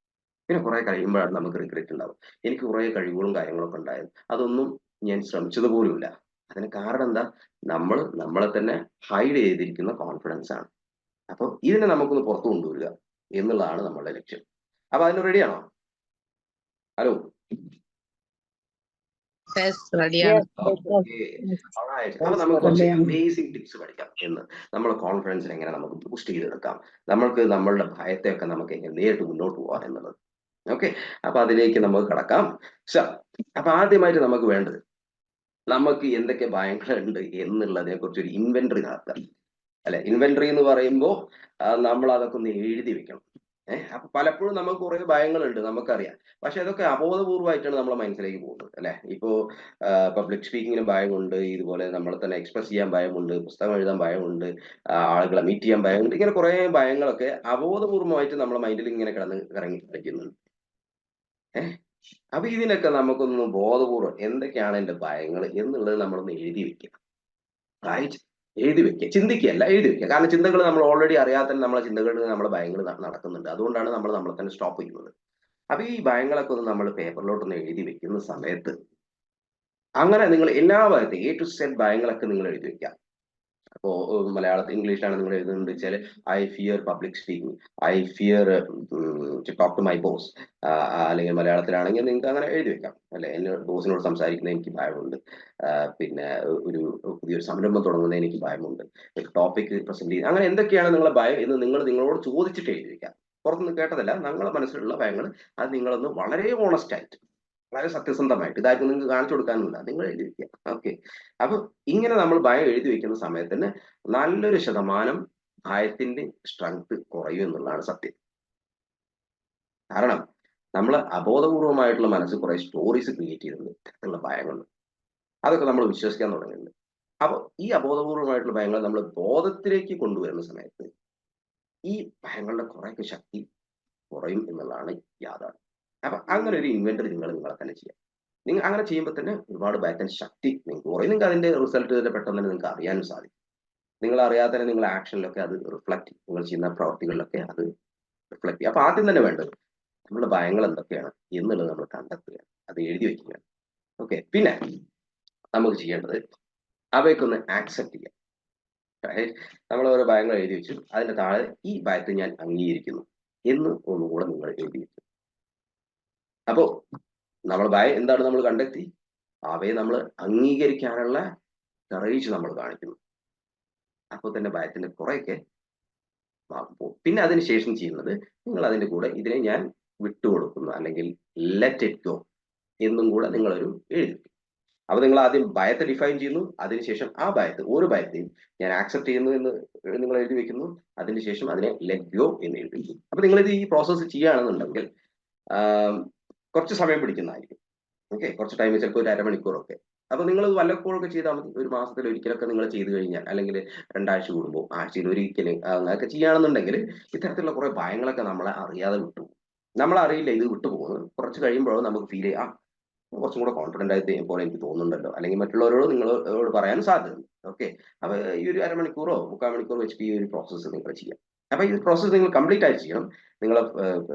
പിന്നെ കുറെ കഴിയുമ്പോഴാണ് നമുക്ക് റിഗ്രറ്റ് ഉണ്ടാവും. എനിക്ക് കുറെ കഴിവുകളും കാര്യങ്ങളൊക്കെ ഉണ്ടായത്, അതൊന്നും ഞാൻ ശ്രമിച്ചത് പോലുമില്ല. അതിന് കാരണം എന്താ? നമ്മളെ തന്നെ ഹൈഡ് ചെയ്തിരിക്കുന്ന കോൺഫിഡൻസ് ആണ്. അപ്പൊ ഇതിനെ നമുക്കൊന്ന് പുറത്തു കൊണ്ടുവരിക എന്നുള്ളതാണ് നമ്മളുടെ ലക്ഷ്യം. അപ്പൊ അതിന് റെഡിയാണോ? ഹലോ, Yes, അപ്പൊ നമുക്ക് കുറച്ച് അമേസിംഗ് ടിപ്സ് പഠിക്കാം എന്ന്. നമ്മളെ കോൺഫിഡൻസിനെ എങ്ങനെ നമുക്ക് ബൂസ്റ്റ് ചെയ്തെടുക്കാം, നമ്മൾക്ക് നമ്മളുടെ ഭയത്തെയൊക്കെ നമുക്ക് എങ്ങനെ നേരിട്ട് മുന്നോട്ട് പോകാം എന്നുള്ളത്. ഓക്കെ, അപ്പൊ അതിലേക്ക് നമുക്ക് കടക്കാം. അപ്പൊ ആദ്യമായിട്ട് നമുക്ക് വേണ്ടത്, നമുക്ക് എന്തൊക്കെ ഭയങ്ങളുണ്ട് എന്നുള്ളതിനെ കുറിച്ച് ഒരു ഇൻവെന്ററി നടത്താം, അല്ലെ? ഇൻവെന്ററി എന്ന് പറയുമ്പോൾ നമ്മൾ അതൊക്കെ ഒന്ന് എഴുതി വെക്കണം. അപ്പൊ പലപ്പോഴും നമുക്ക് കുറെ ഭയങ്ങളുണ്ട്, നമുക്കറിയാം, പക്ഷെ അതൊക്കെ അബോധപൂർവമായിട്ടാണ് നമ്മളെ മനസ്സിലേക്ക് പോകുന്നത്, അല്ലെ? ഇപ്പോ പബ്ലിക് സ്പീക്കിങ്ങിന് ഭയമുണ്ട്, ഇതുപോലെ നമ്മളെ തന്നെ എക്സ്പ്രസ് ചെയ്യാൻ ഭയമുണ്ട്, പുസ്തകം എഴുതാൻ ഭയമുണ്ട്, ആളുകളെ മീറ്റ് ചെയ്യാൻ ഭയമുണ്ട്, ഇങ്ങനെ കുറെ ഭയങ്ങളൊക്കെ അബോധപൂർവമായിട്ട് നമ്മളെ മൈൻഡിൽ ഇങ്ങനെ കറങ്ങി കളിക്കുന്നുണ്ട്. അപ്പൊ ഇതിനൊക്കെ നമുക്കൊന്ന് ബോധപൂർവം എന്തൊക്കെയാണ് എന്റെ ഭയങ്ങൾ എന്നുള്ളത് നമ്മളൊന്ന് എഴുതി വെക്കുക. റൈറ്റ്, എഴുതി വെക്കുക, ചിന്തിക്കുകയല്ല, എഴുതി വെക്കുക. കാരണം ചിന്തകൾ നമ്മൾ ഓൾറെഡി അറിയാതെ തന്നെ നമ്മളെ ചിന്തകളിൽ നമ്മളെ ഭയങ്ങൾ നടക്കുന്നുണ്ട്. അതുകൊണ്ടാണ് നമ്മളെ തന്നെ സ്റ്റോപ്പ് ചെയ്യുന്നത്. അപ്പൊ ഈ ഭയങ്ങളൊക്കെ ഒന്ന് നമ്മൾ പേപ്പറിലോട്ടൊന്ന് എഴുതി വെക്കുന്ന സമയത്ത്, അങ്ങനെ നിങ്ങൾ എല്ലാ ഭാഗത്തും A to Z ഭയങ്ങളൊക്കെ നിങ്ങൾ എഴുതി വെക്കുക. അപ്പോ മലയാളത്തിൽ, ഇംഗ്ലീഷിലാണ് നിങ്ങൾ എഴുതുന്നത് വെച്ചാൽ, I fear public speaking, I fear to talk to my boss, അല്ലെങ്കിൽ മലയാളത്തിലാണെങ്കിൽ നിങ്ങൾക്ക് അങ്ങനെ എഴുതി വെക്കാം, അല്ലെ? എന്നെ ബോസിനോട് സംസാരിക്കുന്നത് എനിക്ക് ഭയമുണ്ട്, പിന്നെ ഒരു പുതിയൊരു സംരംഭം തുടങ്ങുന്നത് എനിക്ക് ഭയമുണ്ട്, ടോപ്പിക് പ്രസന്റ് ചെയ്യുക, അങ്ങനെ എന്തൊക്കെയാണ് നിങ്ങളെ ഭയം എന്ന് നിങ്ങളോട് ചോദിച്ചിട്ട് എഴുതി വെക്കാം. പുറത്തുനിന്ന് കേട്ടതല്ല, നിങ്ങളെ മനസ്സിലുള്ള ഭയങ്ങൾ അത് നിങ്ങളൊന്ന് വളരെ ഓണസ്റ്റ് ആയിട്ട്, വളരെ സത്യസന്ധമായിട്ട്, ഇതായിട്ട് നിങ്ങൾക്ക് കാണിച്ചു കൊടുക്കാനില്ല, നിങ്ങൾ എഴുതി വെക്കുക. ഓക്കെ, അപ്പൊ ഇങ്ങനെ നമ്മൾ ഭയം എഴുതി വെക്കുന്ന സമയത്ത് തന്നെ നല്ലൊരു ശതമാനം ഭയത്തിന്റെ സ്ട്രെങ്ത് കുറയും എന്നുള്ളതാണ് സത്യം. കാരണം നമ്മൾ അബോധപൂർവമായിട്ടുള്ള മനസ്സ് കുറെ സ്റ്റോറീസ് ക്രിയേറ്റ് ചെയ്തിട്ടുണ്ട് ഇത്തരത്തിലുള്ള ഭയങ്ങൾ, അതൊക്കെ നമ്മൾ വിശ്വസിക്കാൻ തുടങ്ങിയിട്ടുണ്ട്. അപ്പൊ ഈ അബോധപൂർവമായിട്ടുള്ള ഭയങ്ങൾ നമ്മൾ ബോധത്തിലേക്ക് കൊണ്ടുവരുന്ന സമയത്ത് ഈ ഭയങ്ങളുടെ കുറെയൊക്കെ ശക്തി കുറയും എന്നുള്ളതാണ് യാഥാർത്ഥ്യം. അപ്പൊ അങ്ങനെ ഒരു ഇൻവെന്ററി നിങ്ങളെ തന്നെ ചെയ്യാം. നിങ്ങൾ അങ്ങനെ ചെയ്യുമ്പോൾ തന്നെ ഒരുപാട് ഭയത്തിന്റെ ശക്തി നിങ്ങൾക്ക് കുറയും. നിങ്ങൾക്ക് അതിന്റെ റിസൾട്ട് പെട്ടെന്ന് തന്നെ നിങ്ങൾക്ക് അറിയാനും സാധിക്കും. നിങ്ങൾ അറിയാതെ തന്നെ നിങ്ങളുടെ ആക്ഷനിലൊക്കെ അത് റിഫ്ലക്ട് ചെയ്യും, നിങ്ങൾ ചെയ്യുന്ന പ്രവർത്തികളിലൊക്കെ അത് റിഫ്ലക്ട് ചെയ്യും. അപ്പൊ ആദ്യം തന്നെ വേണ്ടത് നമ്മുടെ ഭയങ്ങൾ എന്തൊക്കെയാണ് എന്നുള്ളത് നമ്മൾ കണ്ടെത്തുക, അത് എഴുതി വെക്കുകയാണ്. ഓക്കെ, പിന്നെ നമുക്ക് ചെയ്യേണ്ടത് അവയ്ക്കൊന്ന് ആക്സെപ്റ്റ് ചെയ്യാം. നമ്മൾ ഓരോ ഭയങ്ങൾ എഴുതി വെച്ചു, അതിന്റെ താഴെ ഈ ഭയത്തെ ഞാൻ അംഗീകരിക്കുന്നു എന്ന് ഒന്നുകൂടെ നിങ്ങൾ എഴുതി വെച്ചു. അപ്പോ നമ്മൾ ഭയം എന്താണ് നമ്മൾ കണ്ടെത്തി, അവയെ നമ്മൾ അംഗീകരിക്കാനുള്ള കറേജ് നമ്മൾ കാണിക്കുന്നു. അപ്പോൾ തന്നെ ഭയത്തിന്റെ കുറെയൊക്കെ പോകും. പിന്നെ അതിനുശേഷം ചെയ്യുന്നത്, നിങ്ങൾ അതിന്റെ കൂടെ ഇതിനെ ഞാൻ വിട്ടുകൊടുക്കുന്നു, അല്ലെങ്കിൽ ലെറ്റ് ഇറ്റ് ഗോ എന്നും കൂടെ നിങ്ങളൊരു എഴുതി. അപ്പൊ നിങ്ങൾ ആദ്യം ഭയത്തെ ഡിഫൈൻ ചെയ്യുന്നു, അതിനുശേഷം ആ ഓരോ ഭയത്തെയും ഞാൻ ആക്സെപ്റ്റ് ചെയ്യുന്നു എന്ന് നിങ്ങൾ എഴുതി വെക്കുന്നു, അതിനുശേഷം അതിനെ ലെറ്റ് ഗോ എന്ന് എഴുതി. അപ്പൊ നിങ്ങളിത് ഈ പ്രോസസ്സ് ചെയ്യുകയാണെന്നുണ്ടെങ്കിൽ കുറച്ച് സമയം പിടിക്കുന്നതായിരിക്കും. ഓക്കെ, കുറച്ച് ടൈം ചിലപ്പോൾ ഒരു അരമണിക്കൂറൊക്കെ. അപ്പൊ നിങ്ങൾ വല്ലപ്പോഴൊക്കെ ചെയ്താൽ മതി. ഒരു മാസത്തിൽ ഒരിക്കലൊക്കെ നിങ്ങൾ ചെയ്ത് കഴിഞ്ഞാൽ, അല്ലെങ്കിൽ 2 ആഴ്ച കൂടുമ്പോൾ, ആഴ്ചയിൽ ഒരിക്കൽ അങ്ങനെയൊക്കെ ചെയ്യുകയാണെന്നുണ്ടെങ്കിൽ ഇത്തരത്തിലുള്ള കുറെ ഭയങ്ങളൊക്കെ നമ്മളെ അറിയാതെ വിട്ടുപോകും. നമ്മളറിയില്ല ഇത് വിട്ടുപോകുന്നത്. കുറച്ച് കഴിയുമ്പോഴോ നമുക്ക് ഫീൽ ചെയ്യും, കുറച്ചും കൂടെ കോൺഫിഡന്റ് ആയിട്ട് പോലെ എനിക്ക് തോന്നുന്നുണ്ടല്ലോ, അല്ലെങ്കിൽ മറ്റുള്ളവരോട് നിങ്ങളോട് പറയാൻ സാധ്യതയുണ്ട്. ഓക്കെ, അപ്പൊ ഈ ഒരു അരമണിക്കൂറോ 3/4 മണിക്കൂറോ വെച്ചിട്ട് ഈ ഒരു പ്രോസസ്സ് നിങ്ങൾ ചെയ്യാം. അപ്പൊ ഈ പ്രോസസ്സ് നിങ്ങൾ കംപ്ലീറ്റ് ആയിട്ട് ചെയ്യണം. നിങ്ങൾ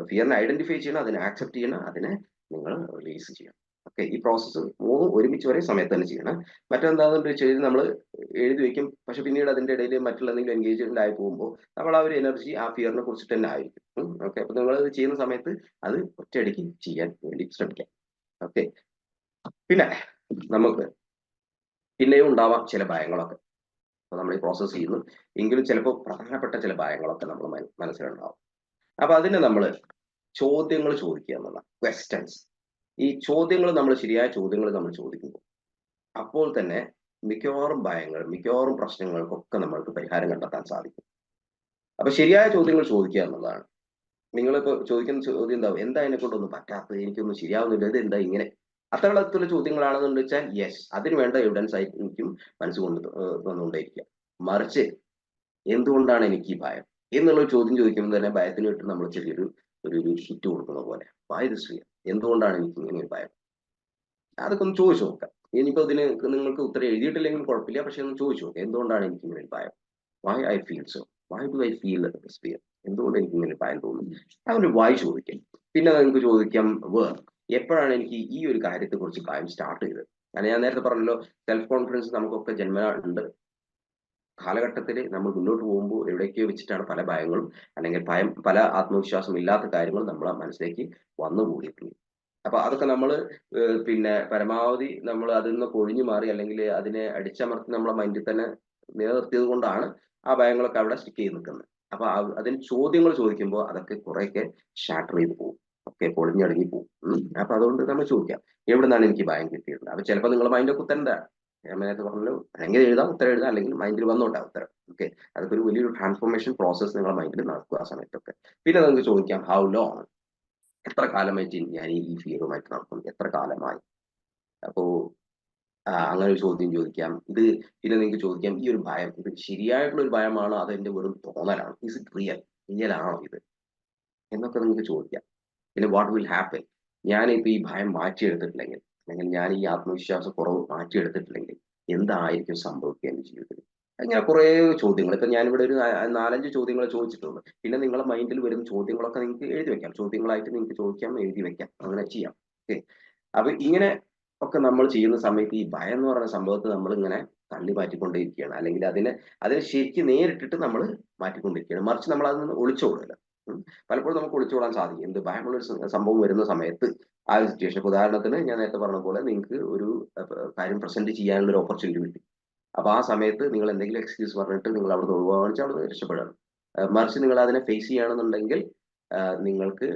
ഫിയറിനെ ഐഡന്റിഫൈ ചെയ്യണം, അതിനെ ആക്സെപ്റ്റ് ചെയ്യണം, അതിനെ നിങ്ങൾ റിലീസ് ചെയ്യണം. ഓക്കെ, ഈ പ്രോസസ്സ് 3 ഒരുമിച്ച് ഒരേ സമയത്ത് തന്നെ ചെയ്യണം. മറ്റെന്താണെന്ന് വെച്ച് കഴിഞ്ഞാൽ നമ്മൾ എഴുതി വെക്കും, പക്ഷെ പിന്നീട് അതിന്റെ ഇടയിൽ മറ്റുള്ള എന്തെങ്കിലും എൻഗേജ്മെന്റ് ആയി പോകുമ്പോൾ നമ്മൾ ആ ഒരു എനർജി ആ ഫിയറിനെ കുറിച്ചിട്ട് തന്നെ ആയിരിക്കും. ഓക്കെ, അപ്പൊ നിങ്ങൾ ഇത് ചെയ്യുന്ന സമയത്ത് അത് ഒറ്റയടിക്ക് ചെയ്യാൻ വേണ്ടി ശ്രമിക്കാം. ഓക്കെ, പിന്നെ നമുക്ക് പിന്നെയും ഉണ്ടാവാം ചില ഭയങ്ങളൊക്കെ. അപ്പൊ നമ്മൾ ഈ പ്രോസസ്സ് ചെയ്യുന്നു എങ്കിലും ചിലപ്പോൾ പ്രധാനപ്പെട്ട ചില ഭയങ്ങളൊക്കെ നമ്മൾ മനസ്സിലുണ്ടാവും. അപ്പൊ അതിന് നമ്മൾ ചോദ്യങ്ങൾ ചോദിക്കുക എന്നുള്ള ക്വസ്റ്റ്യൻസ്. ഈ ചോദ്യങ്ങൾ നമ്മൾ ശരിയായ ചോദ്യങ്ങൾ നമ്മൾ ചോദിക്കുമ്പോൾ അപ്പോൾ തന്നെ മിക്കവാറും ഭയങ്ങൾ, മിക്കവാറും പ്രശ്നങ്ങൾക്കൊക്കെ നമ്മൾക്ക് പരിഹാരം കണ്ടെത്താൻ സാധിക്കും. അപ്പൊ ശരിയായ ചോദ്യങ്ങൾ ചോദിക്കുക എന്നുള്ളതാണ്. നിങ്ങളിപ്പോ ചോദിക്കുന്ന ചോദ്യം എന്താവും, എന്താ എന്നെ കൊണ്ടൊന്നും പറ്റാത്തത്, എനിക്കൊന്നും ശരിയാവുന്നില്ല, ഇത് എന്താ ഇങ്ങനെ, അത്തരത്തിലുള്ള ചോദ്യങ്ങളാണെന്ന് വെച്ചാൽ യെസ്, അതിന് വേണ്ട എവിഡൻസ് ആയിരിക്കും മനസ്സുകൊണ്ട് വന്നുകൊണ്ടേയിരിക്കുക. മറിച്ച് എന്തുകൊണ്ടാണ് എനിക്ക് ഈ ഭയം എന്നുള്ള ചോദ്യം ചോദിക്കുമ്പോൾ തന്നെ ഭയത്തിന് വിട്ട് നമ്മൾ ചെറിയൊരു ഒരു ഹിറ്റ് കൊടുക്കുന്ന പോലെ, വൈ ദിസ് ഫിയർ, എന്തുകൊണ്ടാണ് എനിക്ക് ഇങ്ങനെ ഒരു ഭയം, അതൊക്കെ ഒന്ന് ചോദിച്ചു നോക്കാം. ഇനിയിപ്പോ ഇതിന് നിങ്ങൾക്ക് ഉത്തരം എഴുതിയിട്ടില്ലെങ്കിലും കുഴപ്പമില്ല, പക്ഷെ ഒന്ന് ചോദിച്ചു നോക്കാം, എന്തുകൊണ്ടാണ് എനിക്ക് ഇങ്ങനെ ഒരു ഭയം, why I feel so, why do I feel this fear, എന്തുകൊണ്ട് എനിക്ക് ഇങ്ങനെ ഭയം തോന്നുന്നു, അങ്ങനെ വൈ ചോദിക്കാം. പിന്നെ നിങ്ങൾക്ക് ചോദിക്കാം എപ്പോഴാണ് എനിക്ക് ഈ ഒരു കാര്യത്തെ കുറിച്ച് ഭയം സ്റ്റാർട്ട് ചെയ്തത്. കാരണം ഞാൻ നേരത്തെ പറഞ്ഞല്ലോ, സെൽഫ് കോൺഫിഡൻസ് നമുക്കൊക്കെ ജന്മനാ ഉണ്ട്. കാലഘട്ടത്തിൽ നമ്മൾ മുന്നോട്ട് പോകുമ്പോൾ എവിടേക്കോ വെച്ചിട്ടാണ് പല ഭയങ്ങളും, അല്ലെങ്കിൽ പല ആത്മവിശ്വാസം ഇല്ലാത്ത കാര്യങ്ങളും നമ്മളെ മനസ്സിലേക്ക് വന്നുകൂടിയിട്ടുണ്ട്. അപ്പൊ അതൊക്കെ നമ്മൾ പിന്നെ പരമാവധി നമ്മൾ അതിൽ നിന്ന് കൊഴിഞ്ഞു മാറി, അല്ലെങ്കിൽ അതിനെ അടിച്ചമർത്തി നമ്മളെ മൈൻഡിൽ തന്നെ നിലനിർത്തിയത് കൊണ്ടാണ് ആ ഭയങ്ങളൊക്കെ അവിടെ സ്റ്റിക്ക് ചെയ്ത് നിൽക്കുന്നത്. അപ്പൊ അതിന് ചോദ്യങ്ങൾ ചോദിക്കുമ്പോൾ അതൊക്കെ കുറെയൊക്കെ ഷാറ്റർ ചെയ്ത് പോകും, ഒക്കെ പൊളിഞ്ഞടങ്ങി പോകും. അപ്പൊ അതുകൊണ്ട് നമ്മൾ ചോദിക്കാം, എവിടെ നിന്നാണ് എനിക്ക് ഭയം കിട്ടിയത്. അപ്പൊ ചിലപ്പോൾ നിങ്ങളുടെ മൈൻഡൊക്കെ ഉത്തരം എന്താണ്, ഞാൻ നേരത്തെ പറഞ്ഞല്ലോ, അല്ലെങ്കിൽ എഴുതാം, ഉത്തരം എഴുതാം, അല്ലെങ്കിൽ മൈൻഡിൽ വന്നോണ്ടാവും ഉത്തരം. ഓക്കെ, അതൊക്കെ ഒരു വലിയൊരു ട്രാൻസ്ഫോർമേഷൻ പ്രോസസ്സ് നിങ്ങളുടെ മൈൻഡിൽ നടക്കുക ആ സമയത്തൊക്കെ. പിന്നെ നിങ്ങൾക്ക് ചോദിക്കാം, ഹൗ ലോങ്, എത്ര കാലമായിട്ട് ഞാൻ ഈ ഫിയറുമായിട്ട് നടക്കുന്നു, എത്ര കാലമായി. അപ്പോ അങ്ങനെ ഒരു ചോദ്യം ചോദിക്കാം. പിന്നെ നിങ്ങൾക്ക് ചോദിക്കാം, ഈ ഒരു ഭയം ഇത് ശരിയായിട്ടുള്ള ഒരു ഭയമാണോ അതോ എന്റെ വെറും തോന്നലാണോ, ഇസ് ഇറ്റ് റിയൽ ആണോ ഇത് എന്നൊക്കെ നിങ്ങൾക്ക് ചോദിക്കാം. പിന്നെ വാട്ട് വിൽ ഹാപ്പൻ, ഞാനിപ്പോ ഈ ഭയം മാറ്റിയെടുത്തിട്ടില്ലെങ്കിൽ, അല്ലെങ്കിൽ ഞാൻ ഈ ആത്മവിശ്വാസ കുറവ് മാറ്റിയെടുത്തിട്ടില്ലെങ്കിൽ എന്തായിരിക്കും സംഭവിക്കുക എന്റെ ജീവിതത്തിൽ. അങ്ങനെ കുറെ ചോദ്യങ്ങൾ, ഇപ്പൊ ഞാനിവിടെ ഒരു 4-5 ചോദ്യങ്ങൾ ചോദിച്ചിട്ടുള്ളൂ. പിന്നെ നിങ്ങളുടെ മൈൻഡിൽ വരുന്ന ചോദ്യങ്ങളൊക്കെ നിങ്ങൾക്ക് എഴുതി വെക്കാം, ചോദ്യങ്ങളായിട്ട് നിങ്ങൾക്ക് ചോദിക്കാം, എഴുതി വെക്കാം, അങ്ങനെ ചെയ്യാം. ഓക്കെ, അപ്പൊ ഇങ്ങനെ ഒക്കെ നമ്മൾ ചെയ്യുന്ന സമയത്ത് ഈ ഭയം എന്ന് പറയുന്ന സംഭവത്തെ നമ്മൾ ഇങ്ങനെ തള്ളി മാറ്റിക്കൊണ്ടേയിരിക്കുകയാണ്, അല്ലെങ്കിൽ അതിനെ ശരിക്കും നേരിട്ടിട്ട് നമ്മൾ മാറ്റിക്കൊണ്ടിരിക്കുകയാണ്. മറിച്ച് നമ്മൾ അതിൽ നിന്ന് ഒളിച്ചോടുകയില്ല. പലപ്പോഴും നമുക്ക് ഒളിച്ചോടാൻ സാധിക്കും. എന്ത് ഭയമുള്ള ഒരു സംഭവം വരുന്ന സമയത്ത് ആ ഒരു സിറ്റുവേഷൻ, ഉദാഹരണത്തിന് ഞാൻ നേരത്തെ പറഞ്ഞ പോലെ നിങ്ങൾക്ക് ഒരു കാര്യം പ്രസന്റ് ചെയ്യാനുള്ള ഒരു ഓപ്പർച്യൂണിറ്റി കിട്ടി. അപ്പൊ ആ സമയത്ത് നിങ്ങൾ എന്തെങ്കിലും എക്സ്ക്യൂസ് പറഞ്ഞിട്ട് നിങ്ങൾ അവിടെ നിന്ന് ഒഴിവാണിച്ചാൽ അവിടെ രക്ഷപ്പെടണം. മറിച്ച് നിങ്ങൾ അതിനെ ഫേസ് ചെയ്യുകയാണെന്നുണ്ടെങ്കിൽ നിങ്ങൾക്ക്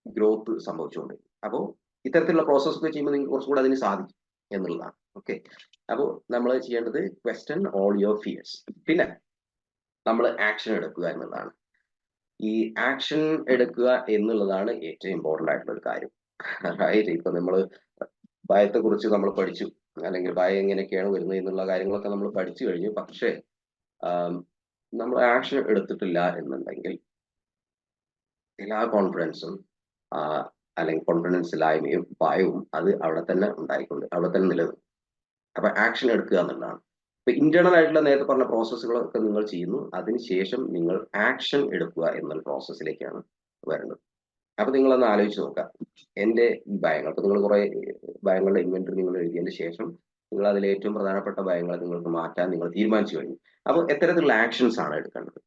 ഗ്രോത്ത് സംഭവിച്ചുകൊണ്ട്. അപ്പോൾ ഇത്തരത്തിലുള്ള പ്രോസസ് ഒക്കെ ചെയ്യുമ്പോൾ നിങ്ങൾക്ക് കുറച്ചും കൂടെ അതിന് സാധിക്കും എന്നുള്ളതാണ്. ഓക്കെ, അപ്പോൾ നമ്മൾ ചെയ്യേണ്ടത് ക്വസ്റ്റ്യൻ ഓൾ യുവർ ഫിയേഴ്സ്. പിന്നെ നമ്മൾ ആക്ഷൻ എടുക്കുക എന്നുള്ളതാണ്. ഈ ആക്ഷൻ എടുക്കുക എന്നുള്ളതാണ് ഏറ്റവും ഇമ്പോർട്ടന്റ് ആയിട്ടുള്ള ഒരു കാര്യം. റൈറ്റ്, ഇപ്പൊ നമ്മൾ ഭയത്തെ കുറിച്ച് നമ്മൾ പഠിച്ചു, അല്ലെങ്കിൽ ഭയം എങ്ങനെയൊക്കെയാണ് വരുന്നത് എന്നുള്ള കാര്യങ്ങളൊക്കെ നമ്മൾ പഠിച്ചു കഴിഞ്ഞു. പക്ഷേ നമ്മൾ ആക്ഷൻ എടുത്തിട്ടില്ല എന്നുണ്ടെങ്കിൽ എല്ലാ കോൺഫിഡൻസും അല്ലെങ്കിൽ കോൺഫിഡൻസ് ഇല്ലായ്മയും ഭയവും അത് അവിടെ തന്നെ നിലനിൽക്കും. അപ്പൊ ആക്ഷൻ എടുക്കുക എന്നുള്ളതാണ്. ഇപ്പൊ ഇന്റേണൽ ആയിട്ടുള്ള നേരത്തെ പറഞ്ഞ പ്രോസസ്സുകളൊക്കെ നിങ്ങൾ ചെയ്യുന്നു, അതിനുശേഷം നിങ്ങൾ ആക്ഷൻ എടുക്കുക എന്നുള്ള പ്രോസസ്സിലേക്കാണ് വരുന്നത്. അപ്പൊ നിങ്ങളൊന്ന് ആലോചിച്ച് നോക്കാം, എന്റെ ഈ ഭയങ്ങൾ, അപ്പൊ നിങ്ങൾ കുറെ ഭയങ്ങളുടെ ഇൻവെന്ററി നിങ്ങൾ എഴുതിയതിന് ശേഷം നിങ്ങൾ അതിൽ ഏറ്റവും പ്രധാനപ്പെട്ട ഭയങ്ങൾ നിങ്ങൾക്ക് മാറ്റാൻ നിങ്ങൾ തീരുമാനിച്ചു കഴിഞ്ഞു. അപ്പൊ എത്തരത്തിലുള്ള ആക്ഷൻസ് ആണ് എടുക്കേണ്ടത്?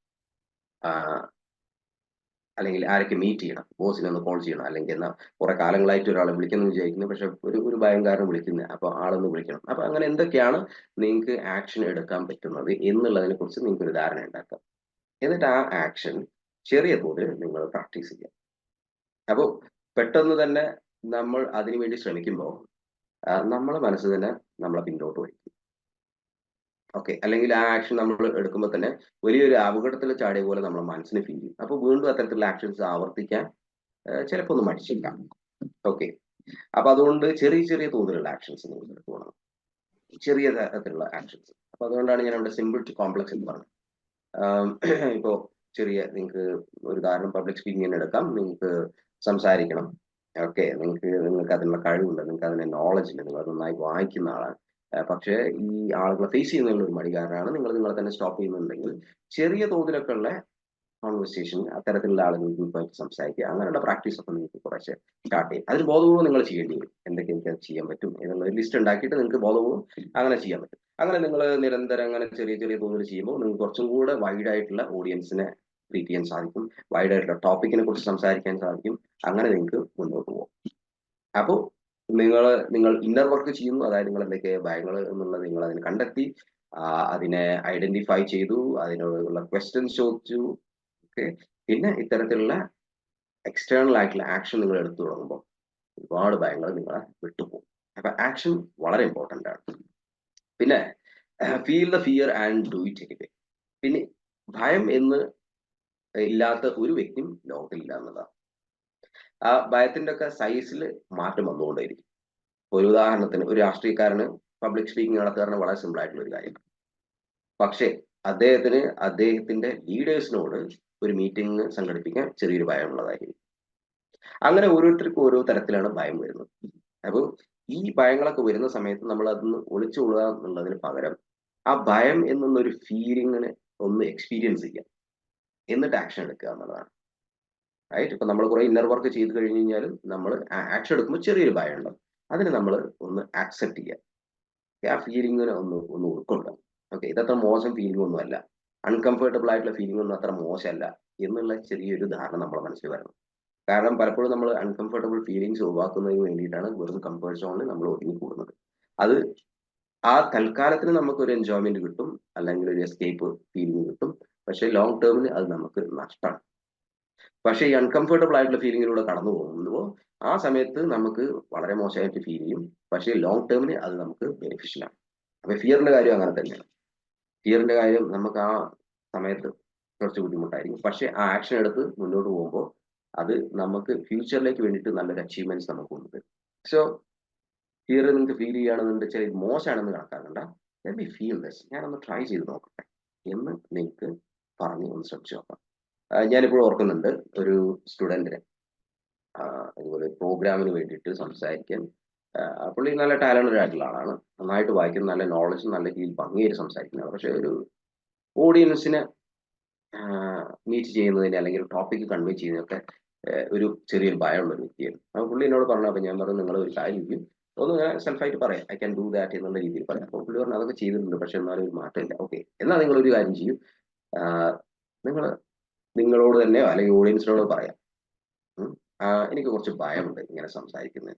അല്ലെങ്കിൽ ആരൊക്കെ മീറ്റ് ചെയ്യണം, ബോസിനെ ഒന്ന് കോൾ ചെയ്യണം, അല്ലെങ്കിൽ എന്നാൽ കുറെ കാലങ്ങളായിട്ട് ഒരാളെ വിളിക്കുന്നു വിചാരിക്കുന്നു, പക്ഷെ ഒരു ഭയങ്കാരൻ വിളിക്കുന്നത്, അപ്പൊ ആളൊന്ന് വിളിക്കണം. അപ്പൊ അങ്ങനെ എന്തൊക്കെയാണ് നിങ്ങൾക്ക് ആക്ഷൻ എടുക്കാൻ പറ്റുന്നത് എന്നുള്ളതിനെ കുറിച്ച് നിങ്ങൾക്ക് ഒരു ധാരണ ഉണ്ടാക്കാം. എന്നിട്ട് ആ ആക്ഷൻ ചെറിയ തോതിൽ നിങ്ങൾ പ്രാക്ടീസ് ചെയ്യാം. അപ്പോൾ പെട്ടെന്ന് തന്നെ നമ്മൾ അതിനുവേണ്ടി ശ്രമിക്കുമ്പോൾ നമ്മളെ മനസ്സ് തന്നെ നമ്മളെ പിന്നോട്ട് വലിക്കും. ഓക്കെ, അല്ലെങ്കിൽ ആ ആക്ഷൻ നമ്മൾ എടുക്കുമ്പോൾ തന്നെ വലിയൊരു അപകടത്തിൽ ചാടിയ പോലെ നമ്മളെ മനസ്സിന് ഫീൽ ചെയ്യും. അപ്പോൾ വീണ്ടും അത്തരത്തിലുള്ള ആക്ഷൻസ് ആവർത്തിക്കാൻ ചിലപ്പോൾ ഒന്ന് മടിച്ചേക്കാം. ഓക്കെ. അപ്പൊ അതുകൊണ്ട് ചെറിയ ചെറിയ തോതിലുള്ള ആക്ഷൻസ് നിങ്ങൾ എടുത്തു പോകണം, ചെറിയ തരത്തിലുള്ള ആക്ഷൻസ്. അപ്പൊ അതുകൊണ്ടാണ് ഞാൻ അവിടെ സിമ്പിൾ ടു കോംപ്ലക്സ് എന്ന് പറഞ്ഞത്. ഇപ്പോ ചെറിയ നിങ്ങൾക്ക് ഒരു ഉദാഹരണം പബ്ലിക് സ്പീക്കിംഗ് എടുക്കാം. നിങ്ങൾക്ക് സംസാരിക്കണം, ഓക്കെ, നിങ്ങൾക്ക് അതിനുള്ള കഴിവുണ്ട്, നിങ്ങൾക്ക് അതിന്റെ നോളജ് ഉണ്ട്, നിങ്ങൾ അത് നന്നായി വായിക്കുന്ന ആളാണ്. പക്ഷേ ഈ ആളുകളെ ഫേസ് ചെയ്യുന്നതിനുള്ള ഒരു മടി കാരണമാണ് നിങ്ങൾ നിങ്ങളെ തന്നെ സ്റ്റോപ്പ് ചെയ്യുന്നുണ്ടെങ്കിൽ ചെറിയ തോതിലൊക്കെ ഉള്ള കോൺവെർസേഷൻ അത്തരത്തിലുള്ള ആളുകൾക്ക് സംസാരിക്കുക, അങ്ങനെയുള്ള പ്രാക്ടീസ് ഒക്കെ നിങ്ങൾക്ക് കുറച്ച് സ്റ്റാർട്ട് ചെയ്യും. അതിന് ബോധപൂർവ്വം നിങ്ങൾ ചെയ്യേണ്ടി വരും. എന്തൊക്കെ എനിക്ക് അത് ചെയ്യാൻ പറ്റും എന്നുള്ള ഒരു ലിസ്റ്റ് ഉണ്ടാക്കിയിട്ട് നിങ്ങൾക്ക് ബോധപൂർവ്വം അങ്ങനെ ചെയ്യാൻ പറ്റും. അങ്ങനെ നിങ്ങൾ നിരന്തരം അങ്ങനെ ചെറിയ ചെറിയ തോതിൽ ചെയ്യുമ്പോൾ നിങ്ങൾക്ക് കുറച്ചും കൂടെ വൈഡ് ആയിട്ടുള്ള ഓഡിയൻസിനെ ട്രീറ്റ് ചെയ്യാൻ സാധിക്കും, വൈഡ് ആയിട്ടുള്ള ടോപ്പിക്കിനെ കുറിച്ച് സംസാരിക്കാൻ സാധിക്കും. അങ്ങനെ നിങ്ങൾക്ക് മുന്നോട്ട് പോകും. അപ്പോൾ നിങ്ങൾ ഇന്നർ വർക്ക് ചെയ്യുന്നു, അതായത് നിങ്ങൾ എന്തൊക്കെ ഭയങ്ങൾ എന്നുള്ളത് നിങ്ങൾ അതിനെ കണ്ടെത്തി, അതിനെ ഐഡന്റിഫൈ ചെയ്തു, അതിനോടുള്ള ക്വസ്റ്റ്യൻസ് ചോദിച്ചു. ഓക്കെ, പിന്നെ ഇത്തരത്തിലുള്ള എക്സ്റ്റേണൽ ആയിട്ടുള്ള ആക്ഷൻ നിങ്ങൾ എടുത്തു തുടങ്ങുമ്പോൾ ഒരുപാട് ഭയങ്ങൾ നിങ്ങളെ വിട്ടുപോകും. അപ്പൊ ആക്ഷൻ വളരെ ഇമ്പോർട്ടൻ്റ് ആണ്. പിന്നെ feel the fear and do it anyway. പിന്നെ ഭയം എന്ന് ഇല്ലാത്ത ഒരു വ്യക്തിയും ലോകത്തിലില്ല എന്നതാണ്. ആ ഭയത്തിന്റെ ഒക്കെ സൈസിൽ മാറ്റം വന്നുകൊണ്ടേയിരിക്കും. ഒരു ഉദാഹരണത്തിന് ഒരു രാഷ്ട്രീയക്കാരന് പബ്ലിക് സ്പീക്കിംഗ് നടത്തുക വളരെ സിമ്പിൾ ആയിട്ടുള്ള ഒരു കാര്യം. പക്ഷേ അദ്ദേഹത്തിന്റെ ലീഡേഴ്സിനോട് ഒരു മീറ്റിംഗ് സംഘടിപ്പിക്കാൻ ചെറിയൊരു ഭയമുള്ളതായിരിക്കും. അങ്ങനെ ഓരോരുത്തർക്കും ഓരോ തരത്തിലാണ് ഭയം വരുന്നത്. അപ്പോൾ ഈ ഭയങ്ങളൊക്കെ വരുന്ന സമയത്ത് നമ്മൾ അതൊന്ന് ഒളിച്ചുകൊള്ളുക എന്നുള്ളതിന് പകരം ആ ഭയം എന്നൊരു ഫീലിങ്ങിനെ ഒന്ന് എക്സ്പീരിയൻസ് ചെയ്യാം, എന്നിട്ട് ആക്ഷൻ എടുക്കുക എന്നുള്ളതാണ്. റൈറ്റ്. ഇപ്പൊ നമ്മൾ കുറെ ഇന്നർ വർക്ക് ചെയ്ത് കഴിഞ്ഞ് കഴിഞ്ഞാലും നമ്മൾ ആക്ഷൻ എടുക്കുമ്പോൾ ചെറിയൊരു ഭയം ഉണ്ടാവും. അതിന് നമ്മൾ ഒന്ന് ആക്സെപ്റ്റ് ചെയ്യുക, ആ ഫീലിങ്ങിനെ ഒന്ന് ഉൾക്കൊള്ളുക. ഓക്കെ, ഇതത്ര മോശം ഫീലിംഗ് ഒന്നും അല്ല, അൺകംഫർട്ടബിൾ ആയിട്ടുള്ള ഫീലിംഗ് ഒന്നും അത്ര മോശമല്ല എന്നുള്ള ചെറിയൊരു ധാരണ നമ്മളെ മനസ്സിൽ വരണം. കാരണം പലപ്പോഴും നമ്മൾ അൺകംഫർട്ടബിൾ ഫീലിങ്സ് ഒഴിവാക്കുന്നതിന് വേണ്ടിയിട്ടാണ് വെറും കംഫർട്ട് സോണിൽ നമ്മൾ ഒതുങ്ങി കൂടുന്നത്. അത് ആ തൽക്കാലത്തിന് നമുക്ക് ഒരു എൻജോയ്മെന്റ് കിട്ടും, അല്ലെങ്കിൽ ഒരു എസ്കേപ്പ് ഫീലിംഗ് കിട്ടും. പക്ഷെ ലോങ് ടേമിന് അത് നമുക്ക് നഷ്ടമാണ്. പക്ഷെ ഈ അൺകംഫർട്ടബിൾ ആയിട്ടുള്ള ഫീലിങ്ങിലൂടെ കടന്നു പോകുമ്പോൾ ആ സമയത്ത് നമുക്ക് വളരെ മോശമായിട്ട് ഫീൽ ചെയ്യും. പക്ഷേ ലോങ് ടേമിന് അത് നമുക്ക് ബെനിഫിഷ്യൽ ആണ്. അപ്പൊ ഫിയറിന്റെ കാര്യം അങ്ങനെ തന്നെയാണ്. ഫിയറിന്റെ കാര്യം നമുക്ക് ആ സമയത്ത് കുറച്ച് ബുദ്ധിമുട്ടായിരിക്കും. പക്ഷെ ആ ആക്ഷൻ എടുത്ത് മുന്നോട്ട് പോകുമ്പോൾ അത് നമുക്ക് ഫ്യൂച്ചറിലേക്ക് വേണ്ടിയിട്ട് നല്ലൊരു അച്ചീവ്മെന്റ്സ് നമുക്ക് കൊണ്ടുവരും. സോ ഫിയർ നിങ്ങൾക്ക് ഫീൽ ചെയ്യുകയാണെന്നുണ്ടെങ്കിൽ ഇത് മോശമാണെന്ന് കണക്കാക്കണ്ട. ലെറ്റ് മീ ഫീൽ ദിസ്, ഞാനൊന്ന് ട്രൈ ചെയ്ത് നോക്കട്ടെ എന്ന് നിങ്ങൾക്ക് പറഞ്ഞ് ഒന്ന് ശ്രമിച്ചു നോക്കാം. ഞാനിപ്പോൾ ഓർക്കുന്നുണ്ട് ഒരു സ്റ്റുഡൻറ്റിനെ അതുപോലെ പ്രോഗ്രാമിന് വേണ്ടിയിട്ട് സംസാരിക്കാൻ, പുള്ളി നല്ല ടാലന്റഡ് ആയിട്ടുള്ള ആളാണ്, നന്നായിട്ട് വായിക്കുന്ന, നല്ല നോളജ്, നല്ല രീതിയിൽ ഭംഗിയായിട്ട് സംസാരിക്കുന്നതാണ്. പക്ഷേ ഒരു ഓഡിയൻസിനെ മീറ്റ് ചെയ്യുന്നതിന് അല്ലെങ്കിൽ ടോപ്പിക്ക് കൺവേ ചെയ്യുന്നതൊക്കെ ഒരു ചെറിയൊരു ഭയമുള്ള ഒരു വ്യക്തിയാണ്. അപ്പോൾ പുള്ളി എന്നോട് പറഞ്ഞു. അപ്പോൾ ഞാൻ പറഞ്ഞു, നിങ്ങൾ ഒരു കാര്യം ചെയ്യും, ഒന്ന് ഞാൻ സെൽഫായിട്ട് പറയാം, ഐ ക്യാൻ ഡു ദാറ്റ് എന്നുള്ള രീതിയിൽ പറയാം. അപ്പോൾ പുള്ളി പറഞ്ഞു, അതൊക്കെ ചെയ്തിട്ടുണ്ട്, പക്ഷെ എന്നാലും ഒരു മാറ്റമില്ല. ഓക്കെ, എന്നാൽ നിങ്ങളൊരു കാര്യം ചെയ്യും, നിങ്ങളോട് തന്നെ അല്ലെങ്കിൽ ഓഡിയൻസിനോട് പറയാം, എനിക്ക് കുറച്ച് ഭയമുണ്ട് ഇങ്ങനെ സംസാരിക്കുന്നത്,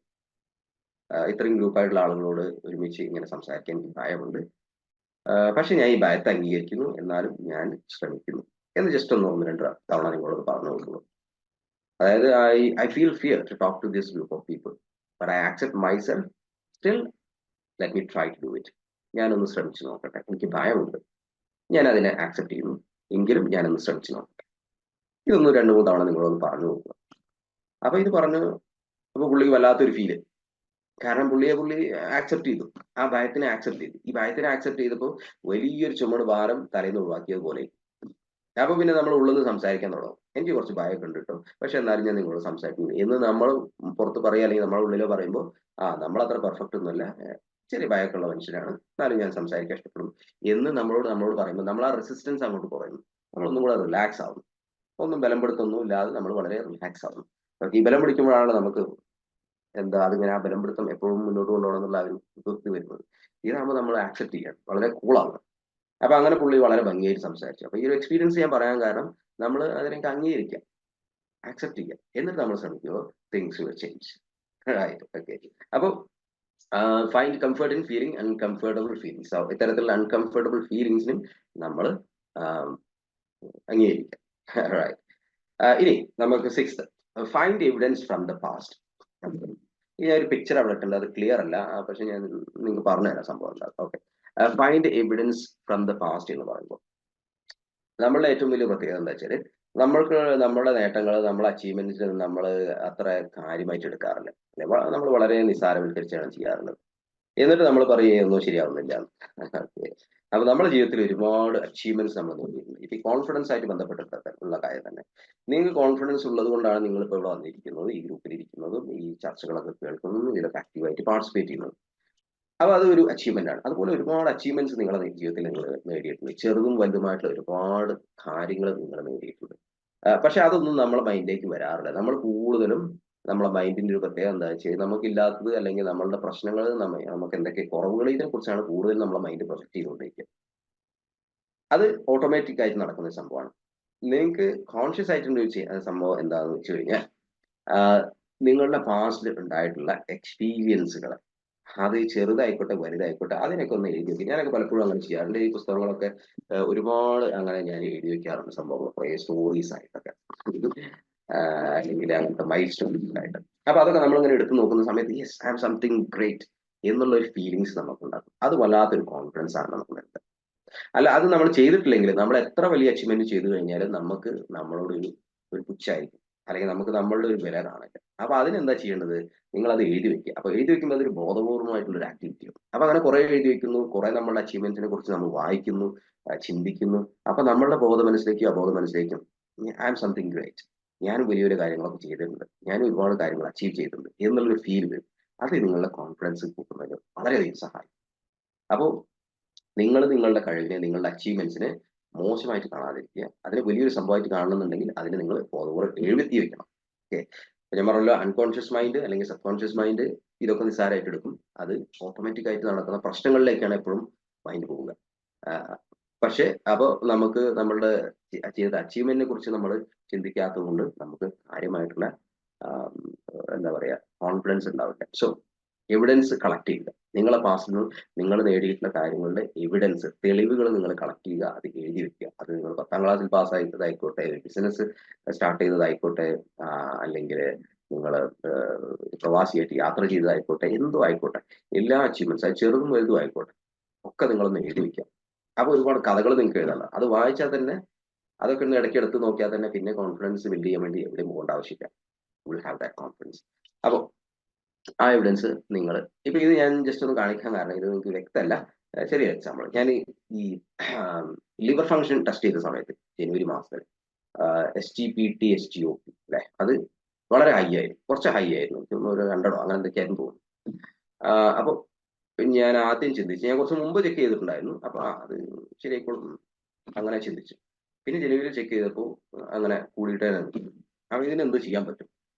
ഇത്രയും ഗ്രൂപ്പായിട്ടുള്ള ആളുകളോട് ഒരുമിച്ച് ഇങ്ങനെ സംസാരിക്കാൻ എനിക്ക് ഭയമുണ്ട്, പക്ഷെ ഞാൻ ഈ ഭയത്തെ അംഗീകരിക്കുന്നു, എന്നാലും ഞാൻ ശ്രമിക്കുന്നു എന്ന് ജസ്റ്റ് ഒന്ന് രണ്ട് തവണ നിങ്ങളോട് പറഞ്ഞു കൊടുക്കുന്നു. അതായത് I feel fear to talk to this group of people, but I accept myself, still let me try to do it. ഞാനൊന്ന് ശ്രമിച്ചു നോക്കട്ടെ, എനിക്ക് ഭയമുണ്ട്, ഞാൻ അതിനെ ആക്സെപ്റ്റ് ചെയ്യുന്നു, എങ്കിലും ഞാനൊന്ന് ശ്രമിച്ചു നോക്കട്ടെ. ഇതൊന്ന് 2-3 തവണ നിങ്ങളൊന്ന് പറഞ്ഞു നോക്കുക. അപ്പൊ ഇത് പറഞ്ഞു, അപ്പൊ പുള്ളിക്ക് വല്ലാത്തൊരു ഫീല്. കാരണം പുള്ളി ആക്സെപ്റ്റ് ചെയ്തു, ആ ഭയത്തിനെ ആക്സെപ്റ്റ് ചെയ്തു. ഈ ഭയത്തിനെ ആക്സെപ്റ്റ് ചെയ്തപ്പോൾ വലിയൊരു ചുമട് ഭാരം തലേന്ന് ഒഴിവാക്കിയതുപോലെ. അപ്പൊ പിന്നെ നമ്മൾ ഉള്ളിൽ നിന്ന് സംസാരിക്കാൻ തുടങ്ങും, എനിക്ക് കുറച്ച് ഭയമൊക്കെ ഉണ്ട് കേട്ടോ, പക്ഷെ എന്നാലും ഞാൻ നിങ്ങളോട് സംസാരിക്കുന്നു എന്ന് നമ്മൾ പുറത്ത് പറയുക, അല്ലെങ്കിൽ നമ്മുടെ ഉള്ളിലോ പറയുമ്പോൾ നമ്മളത്ര പെർഫെക്റ്റ് ഒന്നുമല്ല, ചെറിയ ഭയമൊക്കെ ഉള്ള മനുഷ്യരാണ്, എന്നാലും ഞാൻ സംസാരിക്കാൻ ഇഷ്ടപ്പെടും എന്ന് നമ്മളോട് പറയുമ്പോൾ നമ്മൾ ആ റെസിസ്റ്റൻസ് അങ്ങോട്ട് കുറയുന്നു, നമ്മളൊന്നും കൂടെ റിലാക്സ് ആവുന്നു. ഒന്നും ബലപ്പെടുത്തൊന്നും ഇല്ലാതെ നമ്മൾ വളരെ റിലാക്സ് ആവുന്നു. ഈ ബലം പിടിക്കുമ്പോഴാണ് നമുക്ക് അതിങ്ങനെ ആ ബലം പിടുത്തം എപ്പോഴും മുന്നോട്ട് കൊണ്ടുപോകണം എന്നുള്ള ഒരു തൃപ്തി വരുന്നത്. ഇതാകുമ്പോൾ നമ്മൾ ആക്സെപ്റ്റ് ചെയ്യാം, വളരെ കൂളാണ്. അപ്പൊ അങ്ങനെ പുള്ളി വളരെ ഭംഗിയായിട്ട് സംസാരിച്ചു. അപ്പൊ ഈ ഒരു എക്സ്പീരിയൻസ് ഞാൻ പറയാൻ കാരണം, നമ്മൾ അതിനൊക്കെ അംഗീകരിക്കാം, ആക്സെപ്റ്റ് ചെയ്യാം, എന്നിട്ട് നമ്മൾ ശ്രമിക്കുമ്പോൾ തിങ്സ് വിൽ ചേഞ്ച്. ഓക്കെ, അപ്പോൾ find comfort in feeling uncomfortable feelings. ഇത്തരത്തിലുള്ള അൺകംഫർട്ടബിൾ ഫീലിങ്സിനും നമ്മൾ അംഗീകരിക്കാം. ഇനി നമുക്ക് 6th, find evidence from the past. ഈ ഒരു പിക്ചർ അവിടെ ഇട്ടുണ്ട്, അത് ക്ലിയർ അല്ല, പക്ഷെ ഞാൻ നിങ്ങൾക്ക് പറഞ്ഞുതരാം സംഭവം എന്താ. Okay, find evidence from the past എന്ന് പറയുമ്പോൾ നമ്മളുടെ ഏറ്റവും വലിയ പ്രത്യേകത എന്താ വെച്ചാൽ നമ്മൾക്ക് നമ്മുടെ നേട്ടങ്ങൾ, നമ്മുടെ അച്ചീവ്മെന്റ്സ് നമ്മൾ അത്ര കാര്യമായിട്ട് എടുക്കാറില്ല. നമ്മൾ വളരെ നിസ്സാരവൽക്കരിച്ചാണ് ചെയ്യാറുള്ളത്. എന്നിട്ട് നമ്മൾ പറയുക ഒന്നും ശരിയാവുന്നില്ല. അപ്പൊ നമ്മുടെ ജീവിതത്തിൽ ഒരുപാട് അച്ചീവ്മെന്റ്സ് നമ്മൾ നേടിയിട്ടുണ്ട്. ഇപ്പൊ കോൺഫിഡൻസ് ആയിട്ട് ബന്ധപ്പെട്ടിട്ട് ഉള്ള കാര്യം തന്നെ. നിങ്ങൾക്ക് കോൺഫിഡൻസ് ഉള്ളത് കൊണ്ടാണ് നിങ്ങൾ ഇപ്പോൾ ഇവിടെ വന്നിരിക്കുന്നത്, ഈ ഗ്രൂപ്പിൽ ഇരിക്കുന്നതും ഈ ചർച്ചകളൊക്കെ കേൾക്കുന്നതും ഇതിലൊക്കെ ആക്റ്റീവായിട്ട് പാർട്ടിസിപ്പേറ്റ് ചെയ്യുന്നതും. അപ്പൊ അതൊരു അച്ചീവ്മെന്റ് ആണ്. അതുപോലെ ഒരുപാട് അച്ചീവ്മെന്റ്സ് നിങ്ങളുടെ ജീവിതത്തിൽ നിങ്ങൾ നേടിയിട്ടുണ്ട്. ചെറുതും വലുതുമായിട്ടുള്ള ഒരുപാട് കാര്യങ്ങൾ നിങ്ങൾ നേടിയിട്ടുണ്ട്. പക്ഷെ അതൊന്നും നമ്മളെ മൈൻഡിലേക്ക് വരാറില്ല. നമ്മൾ കൂടുതലും നമ്മളെ മൈൻഡിന്റെ ഒരു പ്രത്യേകത എന്താ വെച്ചാൽ നമുക്കില്ലാത്തത് അല്ലെങ്കിൽ നമ്മളുടെ പ്രശ്നങ്ങൾ, നമുക്ക് എന്തൊക്കെ കുറവുകൾ, ഇതിനെ കുറിച്ചാണ് കൂടുതൽ നമ്മളെ മൈൻഡ് പ്രൊജക്ട് ചെയ്തുകൊണ്ടിരിക്കുക. അത് ഓട്ടോമാറ്റിക് ആയിട്ട് നടക്കുന്ന സംഭവമാണ്. നിങ്ങൾക്ക് കോൺഷ്യസ് ആയിട്ടുള്ള ഒരു സംഭവം എന്താണെന്ന് വെച്ച് കഴിഞ്ഞാൽ നിങ്ങളുടെ പാസ്റ്റിൽ ഉണ്ടായിട്ടുള്ള എക്സ്പീരിയൻസുകൾ, അത് ചെറുതായിക്കോട്ടെ വലുതായിക്കോട്ടെ, അതിനൊക്കെ ഒന്ന് എഴുതി വെക്കും. ഞാനൊക്കെ പലപ്പോഴും അങ്ങനെ ചെയ്യാറുണ്ട്. ഈ പുസ്തകങ്ങളൊക്കെ ഒരുപാട് അങ്ങനെ ഞാൻ എഴുതി വെക്കാറുണ്ട് സംഭവങ്ങൾ, കുറേ സ്റ്റോറീസ് ആയിട്ടൊക്കെ, അല്ലെങ്കിൽ അങ്ങനത്തെ മൈൽ സ്റ്റോറീസ് ആയിട്ട്. അപ്പൊ അതൊക്കെ നമ്മളിങ്ങനെ എടുത്ത് നോക്കുന്ന സമയത്ത് yes I am something great എന്നുള്ള ഒരു ഫീലിങ്സ് നമുക്കുണ്ടാകും. അത് വല്ലാത്തൊരു കോൺഫിഡൻസ് ആണ് നമുക്ക് വരുന്നത്. അല്ല, അത് നമ്മൾ ചെയ്തിട്ടില്ലെങ്കിൽ, നമ്മൾ എത്ര വലിയ അച്ചീവ്മെന്റ് ചെയ്തു കഴിഞ്ഞാലും നമുക്ക് നമ്മളോട് ഒരു പുച്ഛായിരിക്കും, അല്ലെങ്കിൽ നമുക്ക് നമ്മളുടെ ഒരു വില കാണില്ല. അപ്പൊ അതിനെന്താ ചെയ്യേണ്ടത്? നിങ്ങൾ അത് എഴുതി വെക്കുക. അപ്പൊ എഴുതി വെക്കുമ്പോൾ അതൊരു ബോധപൂർവമായിട്ടുള്ള ഒരു ആക്ടിവിറ്റിയാണ്. അപ്പൊ അങ്ങനെ കുറെ എഴുതി വെക്കുന്നു, കുറെ നമ്മുടെ അച്ചീവ്മെന്റ്സിനെ കുറിച്ച് നമ്മൾ വായിക്കുന്നു, ചിന്തിക്കുന്നു. അപ്പൊ നമ്മളുടെ ബോധ മനസ്സിലേക്കും അബോധ മനസ്സിലേക്കും ഐ ആം സംതിങ് ഗ്രേറ്റ്, ഞാനും വലിയൊരു കാര്യങ്ങളൊക്കെ ചെയ്തിട്ടുണ്ട്, ഞാനും ഒരുപാട് കാര്യങ്ങൾ അച്ചീവ് ചെയ്തിട്ടുണ്ട് എന്നുള്ളൊരു ഫീൽ വരും. അത് നിങ്ങളുടെ കോൺഫിഡൻസ് കൂട്ടുന്നതിന് വളരെയധികം സഹായിക്കും. അപ്പോൾ നിങ്ങൾ നിങ്ങളുടെ കഴിവിനെ, നിങ്ങളുടെ അച്ചീവ്മെന്റ്സിനെ മോശമായിട്ട് കാണാതിരിക്കുക. അതിനെ വലിയൊരു സംഭവമായിട്ട് കാണുന്നുണ്ടെങ്കിൽ അതിന് നിങ്ങൾ ബോധപൂർവ്വം എഴുതി വെക്കണം. ഓക്കെ, ഞാൻ പറഞ്ഞല്ലോ, അൺകോൺഷ്യസ് മൈൻഡ് അല്ലെങ്കിൽ സബ് കോൺഷ്യസ് മൈൻഡ് ഇതൊക്കെ നിസ്സാരമായിട്ട് എടുക്കും. അത് ഓട്ടോമാറ്റിക് ആയിട്ട് നടക്കുന്ന പ്രശ്നങ്ങളിലേക്കാണ് എപ്പോഴും മൈൻഡ് പോവുക. പക്ഷെ അപ്പോൾ നമുക്ക് നമ്മളുടെ ചെയ്ത അച്ചീവ്മെന്റിനെ കുറിച്ച് നമ്മൾ ചിന്തിക്കാത്തത് കൊണ്ട് നമുക്ക് കാര്യമായിട്ടുള്ള എന്താ പറയാ കോൺഫിഡൻസ് ഉണ്ടാവില്ല. സോ എവിഡൻസ് കളക്ട് ചെയ്യുക. നിങ്ങളെ പാസ്റ്റിൽ നിന്ന് നിങ്ങൾ നേടിയിട്ടുള്ള കാര്യങ്ങളുടെ എവിഡൻസ്, തെളിവുകൾ നിങ്ങൾ കളക്ട് ചെയ്യുക, അത് എഴുതി വെക്കുക. അത് നിങ്ങൾ 10ാം ക്ലാസ്സിൽ പാസ്സായതായിക്കോട്ടെ, ബിസിനസ് സ്റ്റാർട്ട് ചെയ്തതായിക്കോട്ടെ, അല്ലെങ്കിൽ നിങ്ങൾ പ്രവാസിയായിട്ട് യാത്ര ചെയ്തതായിക്കോട്ടെ, എന്തോ ആയിക്കോട്ടെ, എല്ലാ അച്ചീവ്മെന്റ്സ്, അത് ചെറുതും വലുതും ആയിക്കോട്ടെ, ഒക്കെ നിങ്ങളൊന്ന് എഴുതി വെക്കുക. അപ്പൊ ഒരുപാട് കഥകൾ നിങ്ങൾക്ക് എഴുതാനുള്ള, അത് വായിച്ചാൽ തന്നെ, അതൊക്കെ ഒന്ന് ഇടയ്ക്ക് എടുത്ത് നോക്കിയാൽ തന്നെ പിന്നെ കോൺഫിഡൻസ് ബിൽഡ് ചെയ്യാൻ വേണ്ടി എവിടെയും പോകേണ്ട ആവശ്യമില്ല. Will have that confidence. അപ്പോൾ ആ എവിഡൻസ് നിങ്ങൾ ഇപ്പൊ ഇത് ഞാൻ ജസ്റ്റ് ഒന്ന് കാണിക്കാൻ കാരണം ഇത് നിങ്ങൾക്ക് വ്യക്തമല്ല, ചെറിയ എക്സാമ്പിൾ. ഞാൻ ഈ ലിവർ ഫംഗ്ഷൻ ടെസ്റ്റ് ചെയ്ത സമയത്ത് ജനുവരി മാസത്തിൽ SGPT SGOP അല്ലെ, അത് വളരെ ഹൈ ആയിരുന്നു, കുറച്ച് ഹൈ ആയിരുന്നു, ഒരു 100 അങ്ങനെ എന്തൊക്കെയായിരുന്നു തോന്നുന്നു. അപ്പൊ ഞാൻ ആദ്യം ചിന്തിച്ചു, ഞാൻ കുറച്ച് മുമ്പ് ചെക്ക് ചെയ്തിട്ടുണ്ടായിരുന്നു, അപ്പൊ അത് ശരിയായിക്കോളും അങ്ങനെ ചിന്തിച്ചു. പിന്നെ ജനുവരി ചെക്ക് ചെയ്തപ്പോൾ അങ്ങനെ കൂടിയിട്ടേ നിന്നു. അപ്പൊ ഇതിനെന്ത് ചെയ്യാൻ പറ്റും?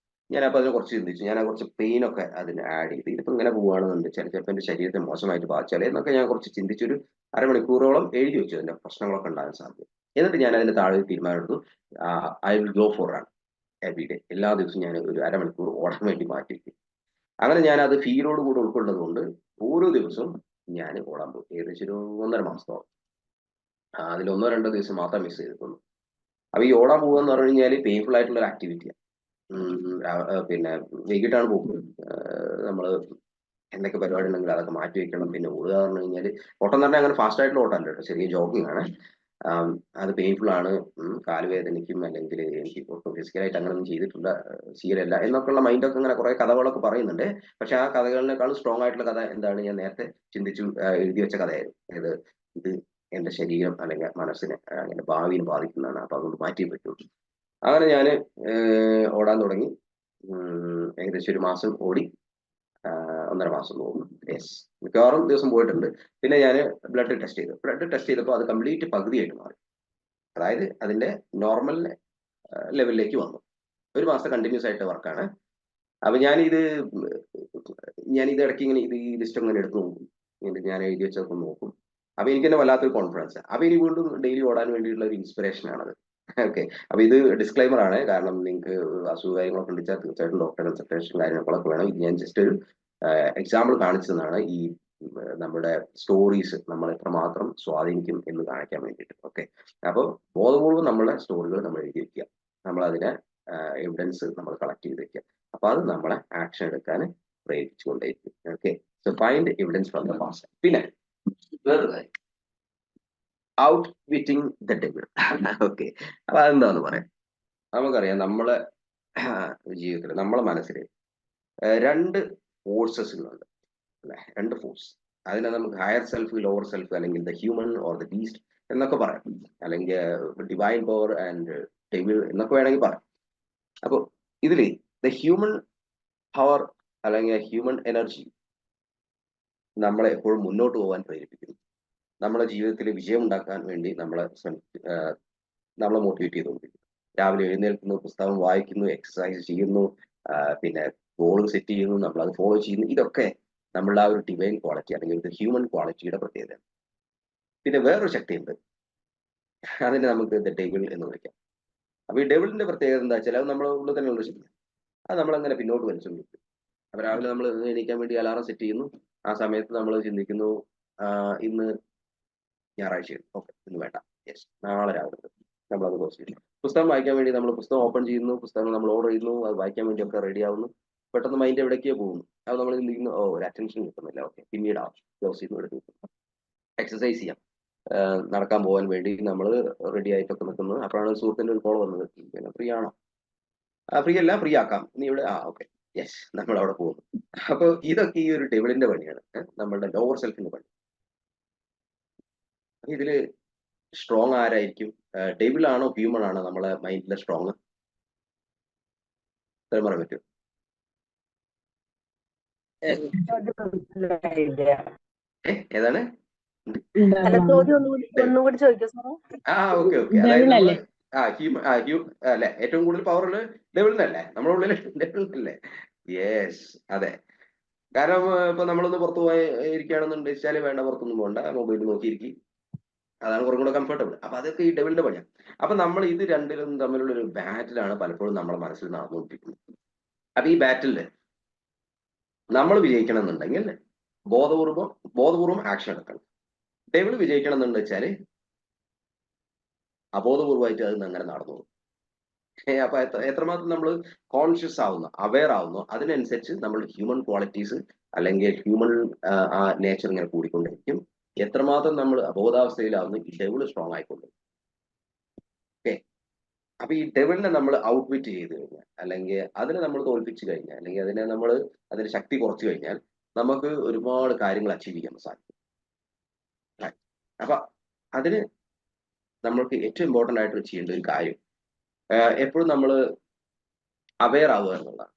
ഞാനപ്പോൾ അതിനെ കുറച്ച് ചിന്തിച്ചു. ഞാൻ കുറച്ച് പെയിൻ ഒക്കെ അതിന് ആഡ് ചെയ്ത്, ഇതിപ്പോൾ ഇങ്ങനെ പോവുകയാണെന്നുണ്ട്, ചിലപ്പോൾ എൻ്റെ ശരീരത്തെ മോശമായിട്ട് ബാധിച്ചാലേ എന്നൊക്കെ ഞാൻ കുറച്ച് ചിന്തിച്ചൊരു അരമണിക്കൂറോളം എഴുതി വെച്ചു അതിന്റെ പ്രശ്നങ്ങളൊക്കെ ഉണ്ടാകാൻ സാധ്യത. എന്നിട്ട് ഞാൻ അതിന്റെ താഴെ തീരുമാനമെടുത്തു, I will go for run every day. എല്ലാ ദിവസവും ഞാൻ ഒരു അരമണിക്കൂർ ഓടാൻ വേണ്ടി മാറ്റി വയ്ക്കും. അങ്ങനെ ഞാൻ അത് ഫീലോട് കൂടെ ഉൾക്കൊണ്ടത് കൊണ്ട് ഓരോ ദിവസവും ഞാൻ ഓടാൻ പോയി. ഏകദേശം ഒരു 1.5 മാസത്തോളം. അതിൽ 1-2 ദിവസം മാത്രം മിസ് ചെയ്തിട്ടുള്ളൂ. അപ്പൊ ഈ ഓടാൻ പോകുക എന്ന് പറഞ്ഞു കഴിഞ്ഞാൽ പെയിൻഫുൾ ആയിട്ടുള്ള ഒരു ആക്ടിവിറ്റിയാണ്. പിന്നെ വൈകിട്ടാണ് പോകുന്നത്. നമ്മൾ എന്തൊക്കെ പരിപാടി ഉണ്ടെങ്കിൽ അതൊക്കെ മാറ്റി വെക്കണം. പിന്നെ ഓടുക പറഞ്ഞു കഴിഞ്ഞാൽ ഓട്ടം തന്നെ അങ്ങനെ ഫാസ്റ്റ് ആയിട്ടുള്ള ഓട്ടം അല്ല കേട്ടോ, ചെറിയ ജോഗിങ് ആണ്. അത് പെയിൻഫുൾ ആണ്, കാലുവേദനയ്ക്കും, അല്ലെങ്കിൽ എനിക്ക് ഒട്ടും ഫിസിക്കലായിട്ട് അങ്ങനെ ഒന്നും ചെയ്യലല്ല എന്നൊക്കെയുള്ള മൈൻഡൊക്കെ അങ്ങനെ കുറെ കഥകളൊക്കെ പറയുന്നുണ്ട്. പക്ഷെ ആ കഥകളിനേക്കാളും സ്ട്രോങ് ആയിട്ടുള്ള കഥ എന്താണ്, ഞാൻ നേരത്തെ ചിന്തിച്ചു എഴുതി വെച്ച കഥയായിരുന്നു. ഇത് എന്റെ ശരീരം അല്ലെങ്കിൽ മനസ്സിനെ അങ്ങനെ ഭാവിയിൽ ബാധിക്കുന്നതാണ്, അപ്പൊ അതുകൊണ്ട് മാറ്റിയേ പറ്റുള്ളൂ. അങ്ങനെ ഞാൻ ഓടാൻ തുടങ്ങി. ഏകദേശം ഒരു മാസം ഓടി, 1.5 മാസം തോന്നുന്നു. യെസ്, മിക്കവാറും ദിവസം പോയിട്ടുണ്ട്. പിന്നെ ഞാൻ ബ്ലഡ് ടെസ്റ്റ് ചെയ്തപ്പോൾ അത് കംപ്ലീറ്റ് പകുതിയായിട്ട് മാറി. അതായത് അതിന്റെ നോർമൽ ലെവലിലേക്ക് വന്നു. ഒരു മാസം കണ്ടിന്യൂസ് ആയിട്ട് വർക്കാണ്. അപ്പൊ ഞാനിത് ഇടയ്ക്ക് ഇങ്ങനെ ഈ ലിസ്റ്റ് ഇങ്ങനെ എടുത്ത് നോക്കും, ഞാൻ എഴുതി വെച്ചതൊക്കെ നോക്കും. അപ്പൊ എനിക്ക് തന്നെ വല്ലാത്തൊരു കോൺഫിഡൻസ്. അപ്പൊ ഇനി വീണ്ടും ഡെയിലി ഓടാൻ വേണ്ടിയിട്ടുള്ള ഒരു ഇൻസ്പിറേഷൻ ആണത്. ഓക്കെ, അപ്പൊ ഇത് ഡിസ്ക്ലൈമർ ആണ്, കാരണം നിങ്ങൾക്ക് അസുഖ കാര്യങ്ങളൊക്കെ ഉണ്ടെച്ചാൽ തീർച്ചയായിട്ടും ഡോക്ടറെ കൺസൾട്ടേഷൻ കാര്യങ്ങളൊക്കെ വേണം. ഇത് ഞാൻ ജസ്റ്റ് ഒരു എക്സാമ്പിൾ കാണിച്ചതാണ്, ഈ നമ്മുടെ സ്റ്റോറീസ് നമ്മൾ എത്രമാത്രം സ്വാധീനിക്കും എന്ന് കാണിക്കാൻ വേണ്ടിയിട്ട്. ഓക്കെ, അപ്പോൾ ബോധപൂർവ്വം നമ്മുടെ സ്റ്റോറികൾ നമ്മൾ എഴുതി വെക്കുക, നമ്മൾ അതിനെ എവിഡൻസ് നമ്മൾ കളക്ട് ചെയ്ത് വെക്കുക. അപ്പൊ അത് നമ്മളെ ആക്ഷൻ എടുക്കാൻ പ്രേരിപ്പിച്ചുകൊണ്ടേയിരിക്കും. Okay, so find evidence from the past. പിന്നെ വേറൊരു കാര്യം, out witting the devil. Okay, അപ്പൊ അതെന്താന്ന് പറയാം. നമുക്കറിയാം നമ്മളെ ജീവിതത്തിൽ നമ്മളെ മനസ്സിൽ രണ്ട് ഫോഴ്സസുകളുണ്ട് അല്ലെ, രണ്ട് ഫോഴ്സ്. അതിനെ നമുക്ക് ഹയർ സെൽഫ്, ലോവർ സെൽഫ്, അല്ലെങ്കിൽ the human or the beast എന്നൊക്കെ പറയാം, അല്ലെങ്കിൽ ഡിവൈൻ പവർ ആൻഡ് ഡെവിൾ എന്നൊക്കെ വേണമെങ്കിൽ പറയാം. അപ്പൊ ഇതില് ദ ഹ്യൂമൻ പവർ അല്ലെങ്കിൽ ഹ്യൂമൻ എനർജി നമ്മളെ എപ്പോഴും മുന്നോട്ട് പോകാൻ പ്രേരിപ്പിക്കുന്നു. നമ്മുടെ ജീവിതത്തിൽ വിജയം ഉണ്ടാക്കാൻ വേണ്ടി നമ്മളെ മോട്ടിവേറ്റ് ചെയ്തുകൊണ്ടിരിക്കുന്നു. രാവിലെ എഴുന്നേൽക്കുന്നു, പുസ്തകം വായിക്കുന്നു, എക്സസൈസ് ചെയ്യുന്നു, പിന്നെ ഗോൾ സെറ്റ് ചെയ്യുന്നു, നമ്മൾ അത് ഫോളോ ചെയ്യുന്നു. ഇതൊക്കെ നമ്മളുടെ ആ ഒരു ഡിവൈൻ ക്വാളിറ്റി അല്ലെങ്കിൽ ഒരു ഹ്യൂമൻ ക്വാളിറ്റിയുടെ പ്രത്യേകത. പിന്നെ വേറൊരു ശക്തിയുണ്ട്, അതിനെ നമുക്ക് ദ ഡെവിൾ എന്ന് വിളിക്കാം. അപ്പൊ ഈ ഡെവിളിന്റെ പ്രത്യേകത എന്താ വെച്ചാൽ അത് നമ്മുടെ ഉള്ളിൽ തന്നെ ഉള്ള ശക്തി. അത് നമ്മളങ്ങനെ പിന്നോട്ട് വലിച്ചുകൊണ്ടിരിക്കും. അപ്പൊ രാവിലെ നമ്മൾ എണീക്കാൻ വേണ്ടി അലാറം സെറ്റ് ചെയ്യുന്നു. ആ സമയത്ത് നമ്മൾ ചിന്തിക്കുന്നു, ഇന്ന് ഞായറാഴ്ചയാണ്, ഓക്കെ ഇന്ന് വേണ്ട, യെസ് നാളെ രാവിലെ നമ്മളത് ക്ലോസ് ചെയ്യുന്നു. പുസ്തകം വായിക്കാൻ വേണ്ടി നമ്മൾ പുസ്തകം ഓപ്പൺ ചെയ്യുന്നു, പുസ്തകം നമ്മൾ ഓർഡർ ചെയ്യുന്നു, അത് വായിക്കാൻ വേണ്ടി ഒക്കെ റെഡി ആവുന്നു. പെട്ടെന്ന് മൈൻഡ് എവിടേക്കോ പോകുന്നു. അത് നമ്മൾ ചിന്തിക്കുന്നു, ഓ ഒരു അറ്റൻഷൻ കിട്ടുന്നില്ല, ഓക്കെ പിന്നീടാവും, ക്ലോസ് ചെയ്യുന്നു, എടുക്കുന്നു. എക്സസൈസ് ചെയ്യാം, നടക്കാൻ പോകാൻ വേണ്ടി നമ്മൾ റെഡി ആയിട്ടൊക്കെ നിൽക്കുന്നു. അപ്പോഴാണ് സുഹൃത്തിന്റെ ഒരു കോൾ വന്നത്, പിന്നെ ഫ്രീ ആണോ? ഫ്രീ അല്ല, ഫ്രീ ആക്കാം, നീ ഇവിടെ ഓക്കെ യെസ്, നമ്മൾ അവിടെ പോകുന്നു. അപ്പൊ ഇതൊക്കെ ഈ ഒരു ഡെവിളിന്റെ പണിയാണ്, നമ്മളുടെ ലോവർ സെൽഫിന്റെ പണി. ഇതില് സ്ട്രോങ് ആരായിരിക്കും? ഡെവിൾ ആണോ ഹ്യൂമൺ ആണോ നമ്മളെ മൈൻഡിലെ സ്ട്രോങ്? പറയാൻ പറ്റും? ഏതാണ്? അല്ല, ചോദ്യം ഒന്നുകൂടി ചോദിക്കോ സാറേ? ഓക്കെ ഓക്കെ, അതായത് നമ്മള് അല്ലെ ഏറ്റവും കൂടുതൽ പവർ ഉള്ളത് ഡെവിളിനല്ലേ, നമ്മുടെ ഉള്ളിൽ ഡെവിളിനല്ലേ? യെസ്, അതെ. കാരണം ഇപ്പൊ നമ്മളൊന്ന് പുറത്തു പോയി ഇരിക്കുകയാണെന്നുണ്ട് വെച്ചാൽ വേണ്ട, പുറത്തൊന്നും പോകണ്ട, മൊബൈൽ നോക്കിയിരിക്കും, അതാണ് കുറച്ചും കൂടെ കംഫർട്ടബിൾ. അപ്പൊ അതൊക്കെ ഈ ഡെവിളിന്റെ പണിയാണ്. അപ്പൊ നമ്മൾ ഇത് രണ്ടിലും തമ്മിലുള്ള ഒരു ബാറ്റിലാണ് പലപ്പോഴും നമ്മുടെ മനസ്സിൽ നടന്നുകൊണ്ടിരിക്കുന്നത്. അപ്പൊ ഈ ബാറ്റില് നമ്മൾ വിജയിക്കണം എന്നുണ്ടെങ്കിൽ ബോധപൂർവം ആക്ഷൻ എടുക്കണം. ഡെവിൾ വിജയിക്കണം എന്നുണ്ട് വെച്ചാല് അബോധപൂർവമായിട്ട് അത് അങ്ങനെ നടന്നു പോകും. അപ്പൊ എത്രമാത്രം നമ്മൾ കോൺഷ്യസ് ആവുന്നു, അവെയർ ആവുന്നു, അതിനനുസരിച്ച് നമ്മൾ ഹ്യൂമൻ ക്വാളിറ്റീസ് അല്ലെങ്കിൽ ഹ്യൂമൻ ആ നേച്ചർ ഇങ്ങനെ കൂടിക്കൊണ്ടിരിക്കും. എത്രമാത്രം നമ്മൾ അബോധാവസ്ഥയിലാവുന്നു, ഈ ഡെവിൾ സ്ട്രോങ് ആയിക്കൊണ്ട്. ഓക്കെ, അപ്പൊ ഈ ഡെവിളിനെ നമ്മൾ ഔട്ട്വിറ്റ് ചെയ്ത് കഴിഞ്ഞാൽ, അല്ലെങ്കിൽ അതിനെ നമ്മൾ തോൽപ്പിച്ചു കഴിഞ്ഞാൽ, അല്ലെങ്കിൽ അതിന് ശക്തി കുറച്ചു കഴിഞ്ഞാൽ നമുക്ക് ഒരുപാട് കാര്യങ്ങൾ അച്ചീവ് ചെയ്യാൻ സാധിക്കും. അപ്പൊ അതിന് നമ്മൾക്ക് ഏറ്റവും ഇമ്പോർട്ടൻ്റ് ആയിട്ട് ചെയ്യേണ്ട ഒരു കാര്യം എപ്പോഴും നമ്മൾ അവെയർ ആവുക എന്നുള്ളതാണ്.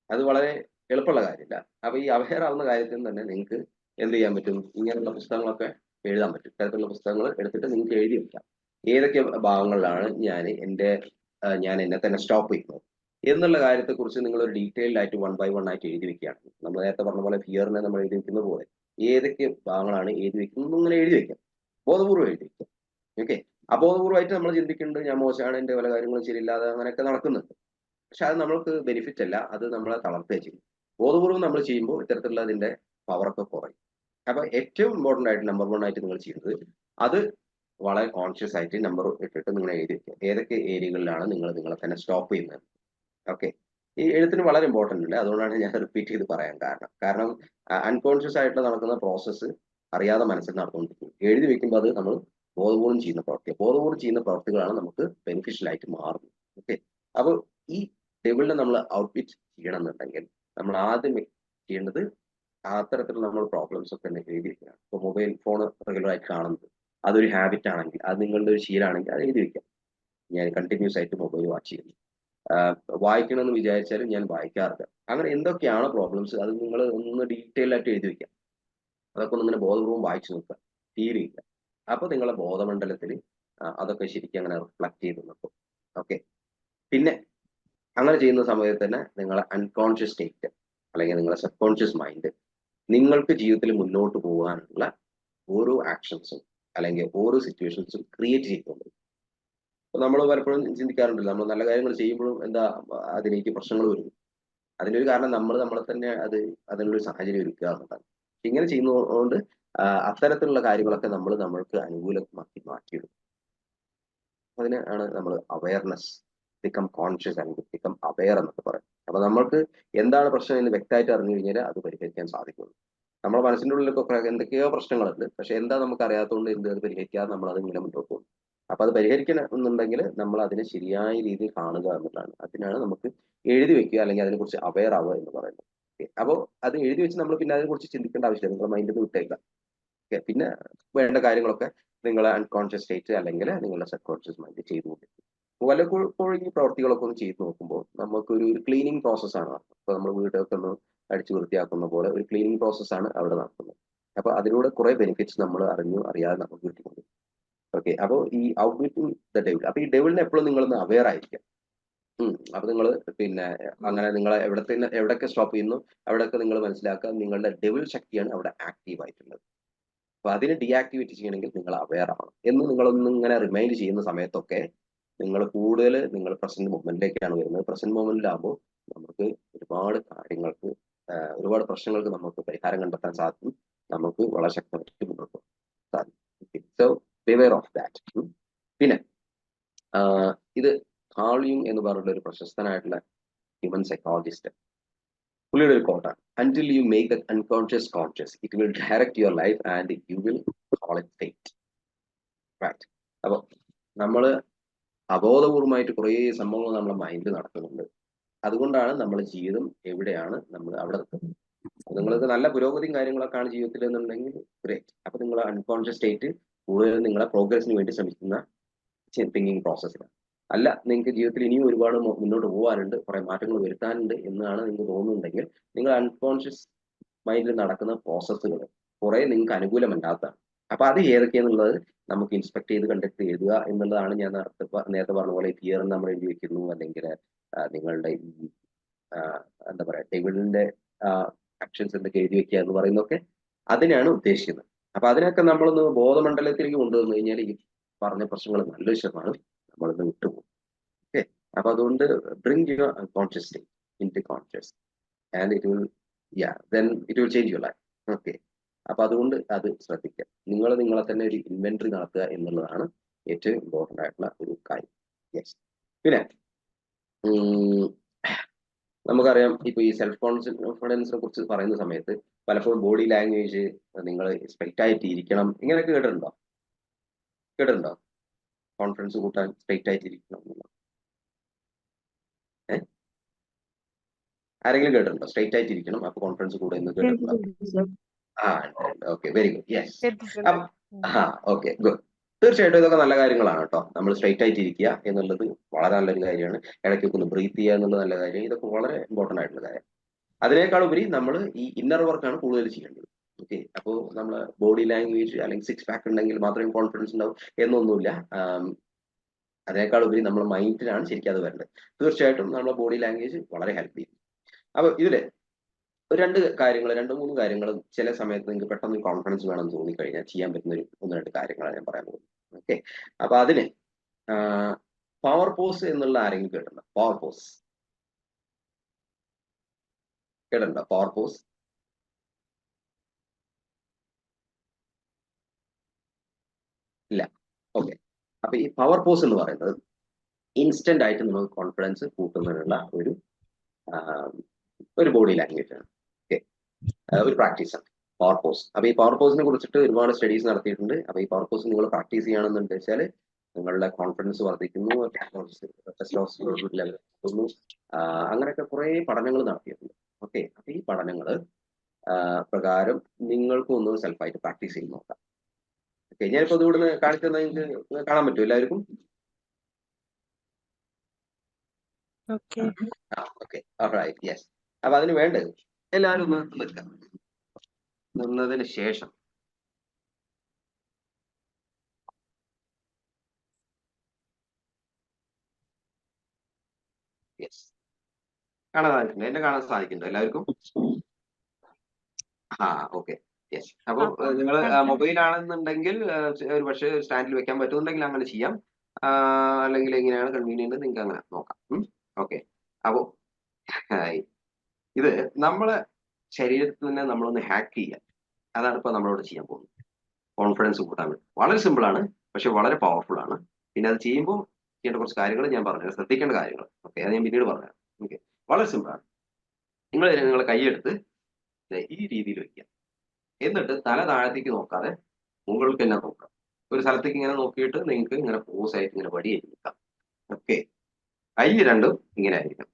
അത് വളരെ എളുപ്പമുള്ള കാര്യമില്ല. അപ്പൊ ഈ അവെയർ ആവുന്ന കാര്യത്തിൽ തന്നെ നിങ്ങൾക്ക് എന്ത് ചെയ്യാൻ പറ്റും? ഇങ്ങനെയുള്ള പുസ്തകങ്ങളൊക്കെ എഴുതാൻ പറ്റും. ഇത്തരത്തിലുള്ള പുസ്തകങ്ങൾ എടുത്തിട്ട് നിങ്ങൾക്ക് എഴുതി വെക്കാം. ഏതൊക്കെ ഭാഗങ്ങളിലാണ് ഞാൻ എന്നെ തന്നെ സ്റ്റോപ്പ് ചെയ്യുന്നത് എന്നുള്ള കാര്യത്തെക്കുറിച്ച് നിങ്ങൾ ഒരു ഡീറ്റെയിൽഡ് ആയിട്ട് 1 by 1 ആയിട്ട് എഴുതി വെക്കുകയാണ്. നമ്മൾ നേരത്തെ പറഞ്ഞ പോലെ ഫിയറിനെ നമ്മൾ എഴുതി വെക്കുന്ന പോലെ ഏതൊക്കെ ഭാഗങ്ങളാണ് എഴുതി വെക്കുന്നത് ഇങ്ങനെ എഴുതി വെക്കാം. ബോധപൂർവ്വം എഴുതി വെക്കാം. ഓക്കെ, അബോധപൂർവ്വമായിട്ട് നമ്മൾ ചിന്തിക്കുന്നുണ്ട്, ഞാൻ മോശമാണ്, എന്റെ പല കാര്യങ്ങളും ശരിയില്ലാതെ അങ്ങനെയൊക്കെ നടക്കുന്നുണ്ട്. പക്ഷെ അത് നമ്മൾക്ക് ബെനിഫിറ്റ് അല്ല, അത് നമ്മളെ തളർത്തുക ചെയ്യും. ബോധപൂർവ്വം നമ്മൾ ചെയ്യുമ്പോൾ ഇത്തരത്തിലുള്ള അതിന്റെ പവറൊക്കെ കുറയും. അപ്പൊ ഏറ്റവും ഇമ്പോർട്ടൻ്റ് ആയിട്ട് നമ്പർ 1 ആയിട്ട് നിങ്ങൾ ചെയ്യുന്നത് അത് വളരെ കോൺഷ്യസ് ആയിട്ട് നമ്പർ ഇട്ടിട്ട് നിങ്ങൾ എഴുതി വെക്കുക. ഏതൊക്കെ ഏരിയകളിലാണ് നിങ്ങളെ തന്നെ സ്റ്റോപ്പ് ചെയ്യുന്നത്. ഓക്കെ, ഈ എഴുത്തിന് വളരെ ഇമ്പോർട്ടൻ്റ് ഉണ്ട്. അതുകൊണ്ടാണ് ഞാൻ റിപ്പീറ്റ് ചെയ്ത് പറയാൻ കാരണം അൺകോൺഷ്യസ് ആയിട്ട് നടക്കുന്ന പ്രോസസ്സ് അറിയാതെ മനസ്സിൽ നടന്നുകൊണ്ടിരിക്കും. എഴുതി വെക്കുമ്പോൾ അത് നമ്മൾ ബോധപൂർവ്വം ചെയ്യുന്ന പ്രവൃത്തി. ബോധപൂർവ്വം ചെയ്യുന്ന പ്രവൃത്തികളാണ് നമുക്ക് ബെനിഫിഷ്യൽ ആയിട്ട് മാറുന്നത്. ഓക്കെ, അപ്പോൾ ഈ ഡെവിളിനെ നമ്മൾ ഔട്ട്വിറ്റ് ചെയ്യണം എന്നുണ്ടെങ്കിൽ നമ്മൾ ആദ്യം ചെയ്യേണ്ടത് അത്തരത്തിലുള്ള നമ്മൾ പ്രോബ്ലംസ് ഒക്കെ എഴുതി വെക്കണം. ഇപ്പോൾ മൊബൈൽ ഫോൺ റെഗുലർ ആയിട്ട് കാണുന്നത് അതൊരു ഹാബിറ്റ് ആണെങ്കിൽ, അത് നിങ്ങളുടെ ഒരു ശീലമാണെങ്കിൽ അത് എഴുതി വെക്കാം. ഞാൻ കണ്ടിന്യൂസ് ആയിട്ട് മൊബൈൽ വാച്ച് ചെയ്യുന്നു, വായിക്കണമെന്ന് വിചാരിച്ചാലും ഞാൻ വായിക്കാറില്ല. അങ്ങനെ എന്തൊക്കെയാണ് പ്രോബ്ലംസ് അത് നിങ്ങൾ ഒന്ന് ഡീറ്റെയിൽ ആയിട്ട് എഴുതി വെക്കാം. അതൊക്കെ ഒന്നിങ്ങനെ ബോധപൂർവ്വം വായിച്ചു നോക്കുക, ഫീൽ ചെയ്യുക. അപ്പൊ നിങ്ങളുടെ ബോധമണ്ഡലത്തിൽ അതൊക്കെ ശരിക്കും അങ്ങനെ റിഫ്ലക്ട് ചെയ്ത് നിൽക്കും. ഓക്കെ, പിന്നെ അങ്ങനെ ചെയ്യുന്ന സമയത്ത് തന്നെ നിങ്ങളെ അൺകോൺഷ്യസ് സ്റ്റേറ്റ് അല്ലെങ്കിൽ നിങ്ങളുടെ സബ് കോൺഷ്യസ് മൈൻഡ് നിങ്ങൾക്ക് ജീവിതത്തിൽ മുന്നോട്ട് പോകാനുള്ള ഓരോ ആക്ഷൻസും അല്ലെങ്കിൽ ഓരോ സിറ്റുവേഷൻസും ക്രിയേറ്റ് ചെയ്തുകൊണ്ട്. അപ്പൊ നമ്മൾ പലപ്പോഴും ചിന്തിക്കാറുണ്ടല്ലോ, നമ്മൾ നല്ല കാര്യങ്ങൾ ചെയ്യുമ്പോഴും അതിലേക്ക് പ്രശ്നങ്ങൾ വരുന്നു. അതിൻ്റെ ഒരു കാരണം നമ്മളെ തന്നെ അതിനുള്ളൊരു സാഹചര്യം ഒരുക്കുക എന്നുള്ളതാണ്. ഇങ്ങനെ ചെയ്യുന്നതുകൊണ്ട് അത്തരത്തിലുള്ള കാര്യങ്ങളൊക്കെ നമ്മൾക്ക് അനുകൂലമാക്കി മാറ്റിയെടുക്കും. അതിനാണ് നമ്മൾ awareness, become conscious and become aware എന്നൊക്കെ പറയും. അപ്പൊ നമ്മൾക്ക് എന്താണ് പ്രശ്നം എന്ന് വ്യക്തമായിട്ട് അറിഞ്ഞു കഴിഞ്ഞാൽ അത് പരിഹരിക്കാൻ സാധിക്കുള്ളൂ. നമ്മുടെ മനസ്സിൻ്റെ ഉള്ളിലൊക്കെ എന്തൊക്കെയോ പ്രശ്നങ്ങളുണ്ട്. പക്ഷെ എന്താ നമുക്ക് അറിയാത്തതുകൊണ്ട് അത് പരിഹരിക്കാതെ നമ്മൾ അത് ഇങ്ങനെ മുന്നോട്ട് പോകും. അപ്പൊ അത് പരിഹരിക്കണം എന്നുണ്ടെങ്കിൽ നമ്മൾ അതിനെ ശരിയായ രീതിയിൽ കാണുക എന്നുള്ളതാണ്. അതിനാണ് നമുക്ക് എഴുതി വെക്കുക അല്ലെങ്കിൽ അതിനെക്കുറിച്ച് അവെയർ ആവുക എന്ന് പറയുന്നത്. അപ്പോൾ അത് എഴുതി വെച്ച് നമ്മൾ പിന്നെ അതിനെക്കുറിച്ച് ചിന്തിക്കേണ്ട ആവശ്യമില്ല. നിങ്ങളുടെ മൈൻഡിൽ നിന്ന് വിട്ടേക്കുക. പിന്നെ വേണ്ട കാര്യങ്ങളൊക്കെ നിങ്ങളെ അൺകോൺഷ്യസ് സ്റ്റേറ്റ് അല്ലെങ്കിൽ നിങ്ങളുടെ സബ് കോൺഷ്യസ് മൈൻഡ് ചെയ്തുകൊണ്ടിരിക്കും. വല്ലപ്പോഴും ഈ പ്രവർത്തികളൊക്കെ ഒന്ന് ചെയ്ത് നോക്കുമ്പോൾ നമുക്കൊരു ക്ലീനിങ് പ്രോസസ്സാണ്. ഇപ്പൊ നമ്മൾ വീടൊക്കെ ഒന്ന് അടിച്ചു വൃത്തിയാക്കുന്ന പോലെ ഒരു ക്ലീനിങ് പ്രോസസ്സാണ് അവിടെ നടക്കുന്നത്. അപ്പൊ അതിലൂടെ കുറെ ബെനിഫിറ്റ്സ് നമ്മൾ അറിയാതെ നമുക്ക് കിട്ടുന്നുണ്ട്. ഓക്കെ, അപ്പോൾ ഈ ഔട്ട്വിറ്റിംഗ് ദ ഡെവിൾ, അപ്പൊ ഈ ഡെവിളിനെ എപ്പോഴും നിങ്ങളൊന്ന് അവെയർ ആയിരിക്കാം. അപ്പൊ നിങ്ങൾ പിന്നെ അങ്ങനെ നിങ്ങളെ എവിടെയൊക്കെ സ്റ്റോപ്പ് ചെയ്യുന്നു അവിടെയൊക്കെ നിങ്ങൾ മനസ്സിലാക്കുക നിങ്ങളുടെ ഡെവിൾ ശക്തിയാണ് അവിടെ ആക്റ്റീവ് ആയിട്ടുള്ളത്. അപ്പൊ അതിനെ ഡീആക്ടിവേറ്റ് ചെയ്യണമെങ്കിൽ നിങ്ങൾ അവെയർ ആവണം എന്ന് നിങ്ങളൊന്നും ഇങ്ങനെ റിമൈൻഡ് ചെയ്യുന്ന സമയത്തൊക്കെ നിങ്ങൾ കൂടുതൽ നിങ്ങൾ പ്രസന്റ് മൊമെന്റിലേക്കാണ് വരുന്നത്. പ്രസന്റ് മൊമെന്റിലാകുമ്പോൾ നമുക്ക് ഒരുപാട് കാര്യങ്ങൾക്ക് ഒരുപാട് പ്രശ്നങ്ങൾക്ക് നമുക്ക് പരിഹാരം കണ്ടെത്താൻ സാധിക്കും. നമുക്ക് വളരെ ശക്തമായിട്ട് മുന്നോട്ട് സാധിക്കും. So beware of that. പിന്നെ ഇത് കാൾ യുങ് എന്ന് പറഞ്ഞിട്ടുള്ള ഒരു പ്രശസ്തനായിട്ടുള്ള ഹ്യൂമൻ സൈക്കോളജിസ്റ്റ്, പുള്ളിയുടെ ഒരു കോട്ടാണ്, until you make the unconscious conscious, it will direct your life and you will call it fate. Right. അപ്പൊ നമ്മൾ അബോധപൂർവമായിട്ട് കുറേ സംഭവങ്ങൾ നമ്മുടെ മൈൻഡിൽ നടക്കുന്നുണ്ട്. അതുകൊണ്ടാണ് നമ്മുടെ ജീവിതം എവിടെയാണ് നമ്മൾ അവിടെ നിൽക്കുന്നത്. നിങ്ങൾക്ക് നല്ല പുരോഗതിയും കാര്യങ്ങളൊക്കെയാണ് ജീവിതത്തിൽ എന്നുണ്ടെങ്കിൽ ഗ്രേറ്റ്. അപ്പൊ നിങ്ങൾ അൺകോൺഷ്യസ് സ്റ്റേറ്റ് കൂടുതലും നിങ്ങളെ പ്രോഗ്രസിന് വേണ്ടി ശ്രമിക്കുന്ന തിങ്കിങ് പ്രോസസ്സിലാണ്. അല്ല, നിങ്ങൾക്ക് ജീവിതത്തിൽ ഇനിയും ഒരുപാട് മുന്നോട്ട് പോകാനുണ്ട്, കുറെ മാറ്റങ്ങൾ വരുത്താനുണ്ട് എന്നാണ് നിങ്ങൾക്ക് തോന്നുന്നുണ്ടെങ്കിൽ നിങ്ങൾ അൺകോൺഷ്യസ് മൈൻഡിൽ നടക്കുന്ന പ്രോസസ്സുകൾ കുറെ നിങ്ങൾക്ക് അനുകൂലമല്ലാത്തതാണ്. അപ്പൊ അത് ഏതൊക്കെയാന്നുള്ളത് നമുക്ക് ഇൻസ്പെക്ട് ചെയ്ത് കണ്ടെത്തി എഴുതുക എന്നുള്ളതാണ്. ഞാൻ നേരത്തെ പറഞ്ഞ പോലെ ഫിയർ നമ്മൾ എഴുതി വെക്കുന്നു, അല്ലെങ്കിൽ നിങ്ങളുടെ ഈ എന്താ പറയാ ഡെവിളിന്റെ ആക്ഷൻസ് എന്തൊക്കെ എഴുതി വെക്കുക എന്ന് പറയുന്നതൊക്കെ അതിനാണ് ഉദ്ദേശിക്കുന്നത്. അപ്പൊ അതിനൊക്കെ നമ്മളൊന്ന് ബോധമണ്ഡലത്തിലേക്ക് കൊണ്ടുവന്നു കഴിഞ്ഞാൽ ഈ പറഞ്ഞ പ്രശ്നങ്ങൾ നല്ലൊരു ശതമാനം നമ്മളിന്ന് വിട്ടുപോകും. ഓക്കെ, അപ്പൊ അതുകൊണ്ട് bring your unconscious state into conscious and it will then it will change your life. Okay, അപ്പൊ അതുകൊണ്ട് അത് ശ്രദ്ധിക്കുക. നിങ്ങളെ തന്നെ ഒരു ഇൻവെന്ററി നടത്തുക എന്നുള്ളതാണ് ഏറ്റവും ഇമ്പോർട്ടൻ്റ് ആയിട്ടുള്ള ഒരു കാര്യം. യെസ്. പിന്നെ നമുക്കറിയാം, ഇപ്പൊ ഈ സെൽഫ് കോൺഫിഡൻസിനെ കുറിച്ച് പറയുന്ന സമയത്ത് പലപ്പോഴും ബോഡി ലാംഗ്വേജ് നിങ്ങൾ സ്ട്രെയിറ്റ് ആയിട്ട് ഇരിക്കണം ഇങ്ങനെയൊക്കെ കേട്ടിട്ടുണ്ടോ? കോൺഫിഡൻസ് കൂട്ടാൻ സ്ട്രെയിറ്റ് ആയിട്ട് ഇരിക്കണം എന്നുള്ളത് ആരെങ്കിലും കേട്ടിട്ടുണ്ടോ? സ്ട്രെയിറ്റ് ആയിട്ട് ഇരിക്കണം അപ്പൊ കോൺഫിഡൻസ് കൂടെ എന്ന് കേട്ടിട്ടുണ്ടോ? Okay, very good. Yes. Okay, good. തീർച്ചയായിട്ടും ഇതൊക്കെ നല്ല കാര്യങ്ങളാണ് കേട്ടോ. നമ്മൾ സ്ട്രെയിറ്റ് ആയിട്ട് ഇരിക്കുക എന്നുള്ളത് വളരെ നല്ലൊരു കാര്യമാണ്. ഇടയ്ക്കൊക്കെ ഒന്ന് ബ്രീത്ത് ചെയ്യുക എന്നുള്ളത് നല്ല കാര്യം. ഇതൊക്കെ വളരെ ഇമ്പോർട്ടൻ്റ് ആയിട്ടുള്ള കാര്യം. അതിനേക്കാൾ ഉപരി നമ്മൾ ഈ ഇന്നർ വർക്കാണ് കൂടുതൽ ചെയ്യേണ്ടത്. ഓക്കെ, അപ്പോൾ നമ്മളെ ബോഡി ലാംഗ്വേജ് അല്ലെങ്കിൽ സിക്സ് പാക്ക് ഉണ്ടെങ്കിൽ മാത്രമേ കോൺഫിഡൻസ് ഉണ്ടാവും എന്നൊന്നുമില്ല. അതിനേക്കാൾ ഉപരി നമ്മുടെ മൈൻഡിലാണ് ശരിക്കും അത് വരേണ്ടത്. തീർച്ചയായിട്ടും നമ്മുടെ ബോഡി ലാംഗ്വേജ് വളരെ ഹെൽപ്പ് ചെയ്യും. അപ്പൊ ഇതില് രണ്ട് മൂന്ന് കാര്യങ്ങൾ ചില സമയത്ത് നിങ്ങൾക്ക് പെട്ടെന്ന് കോൺഫിഡൻസ് വേണമെന്ന് തോന്നിക്കഴിഞ്ഞാൽ ചെയ്യാൻ പറ്റുന്ന ഒന്ന് രണ്ട് കാര്യങ്ങളാണ് ഞാൻ പറയാൻ പോകുന്നത്. ഓക്കെ, അപ്പൊ അതിന് പവർ പോസ് എന്നുള്ള ആരെങ്കിലും കേട്ടിട്ടുണ്ടോ? പവർ പോസ് കേട്ടിട്ടുണ്ടോ? പവർ പോസ് ഇല്ല. ഓക്കെ, അപ്പൊ ഈ പവർ പോസ് എന്ന് പറയുന്നത് ഇൻസ്റ്റന്റ് ആയിട്ട് നമുക്ക് കോൺഫിഡൻസ് കൂട്ടുന്നതിനുള്ള ഒരു ബോഡി ലാംഗ്വേജ് ആണ്. ഓക്കെ, ഒരു പ്രാക്ടീസ് ആണ് പവർ പോസ്. അപ്പൊ ഈ പവർ പോസിനെ കുറിച്ചിട്ട് ഒരുപാട് സ്റ്റഡീസ് നടത്തിയിട്ടുണ്ട്. അപ്പൊ ഈ പവർ പോസ് നിങ്ങൾ പ്രാക്ടീസ് ചെയ്യുകയാണെന്ന് വെച്ചാൽ നിങ്ങളുടെ കോൺഫിഡൻസ് വർദ്ധിക്കുന്നു, ടെസ്റ്റോസ്റ്ററോൺ ലെവൽ കൂട്ടുന്നു, അങ്ങനെയൊക്കെ കുറെ പഠനങ്ങൾ നടത്തിയിട്ടുണ്ട്. ഓക്കെ, അപ്പൊ ഈ പഠനങ്ങൾ പ്രകാരം നിങ്ങൾക്കും ഒന്ന് സെൽഫായിട്ട് പ്രാക്ടീസ് ചെയ്ത് നോക്കാം. ഓക്കെ, ഞാനിപ്പോ ഇത് ഇവിടുന്ന് കാണിച്ചു തന്നാൽ നിങ്ങൾക്ക് കാണാൻ പറ്റും എല്ലാവർക്കും? Okay, alright, yes. അപ്പൊ അതിന് വേണ്ടത് എല്ലാവരും ഒന്ന് നിൽക്കാം. നിന്നതിന് ശേഷം യെസ് കാണാൻ സാധിക്കുന്നുണ്ട്? എന്നെ കാണാൻ സാധിക്കുന്നുണ്ടോ എല്ലാവർക്കും? Okay, yes. അപ്പൊ നിങ്ങൾ മൊബൈൽ ആണെന്നുണ്ടെങ്കിൽ ഒരു പക്ഷേ സ്റ്റാൻഡിൽ വെക്കാൻ പറ്റുന്നുണ്ടെങ്കിൽ അങ്ങനെ ചെയ്യാം, അല്ലെങ്കിൽ എങ്ങനെയാണ് കൺവീനിയന്റ് നിങ്ങൾക്ക് അങ്ങനെ നോക്കാം. ഓക്കെ, അപ്പോ ഇത് നമ്മളെ ശരീരത്തിൽ തന്നെ നമ്മളൊന്ന് ഹാക്ക് ചെയ്യുക. അതാണ് ഇപ്പൊ നമ്മളോട് ചെയ്യാൻ പോകുന്നത്. കോൺഫിഡൻസ് കൂട്ടാൻ വേണ്ടി വളരെ സിമ്പിൾ ആണ്, പക്ഷെ വളരെ പവർഫുൾ ആണ്. പിന്നെ അത് ചെയ്യുമ്പോൾ ചെയ്യേണ്ട കുറച്ച് കാര്യങ്ങൾ ഞാൻ പറഞ്ഞു, ശ്രദ്ധിക്കേണ്ട കാര്യങ്ങൾ. ഓക്കെ, അത് ഞാൻ പിന്നീട് പറഞ്ഞു. ഓക്കെ, വളരെ സിമ്പിൾ ആണ്. നിങ്ങളെ കൈയെടുത്ത് ഈ രീതിയിൽ വെക്കുക. എന്നിട്ട് തല താഴത്തേക്ക് നോക്കാതെ മുകൾക്ക് തന്നെ നോക്കാം. ഒരു സ്ഥലത്തേക്ക് ഇങ്ങനെ നോക്കിയിട്ട് നിങ്ങൾക്ക് ഇങ്ങനെ പോസ് ആയിട്ട് ഇങ്ങനെ വടിയായിട്ട് നിൽക്കാം. ഓക്കെ, കൈ രണ്ടും ഇങ്ങനെ ആയിരിക്കും.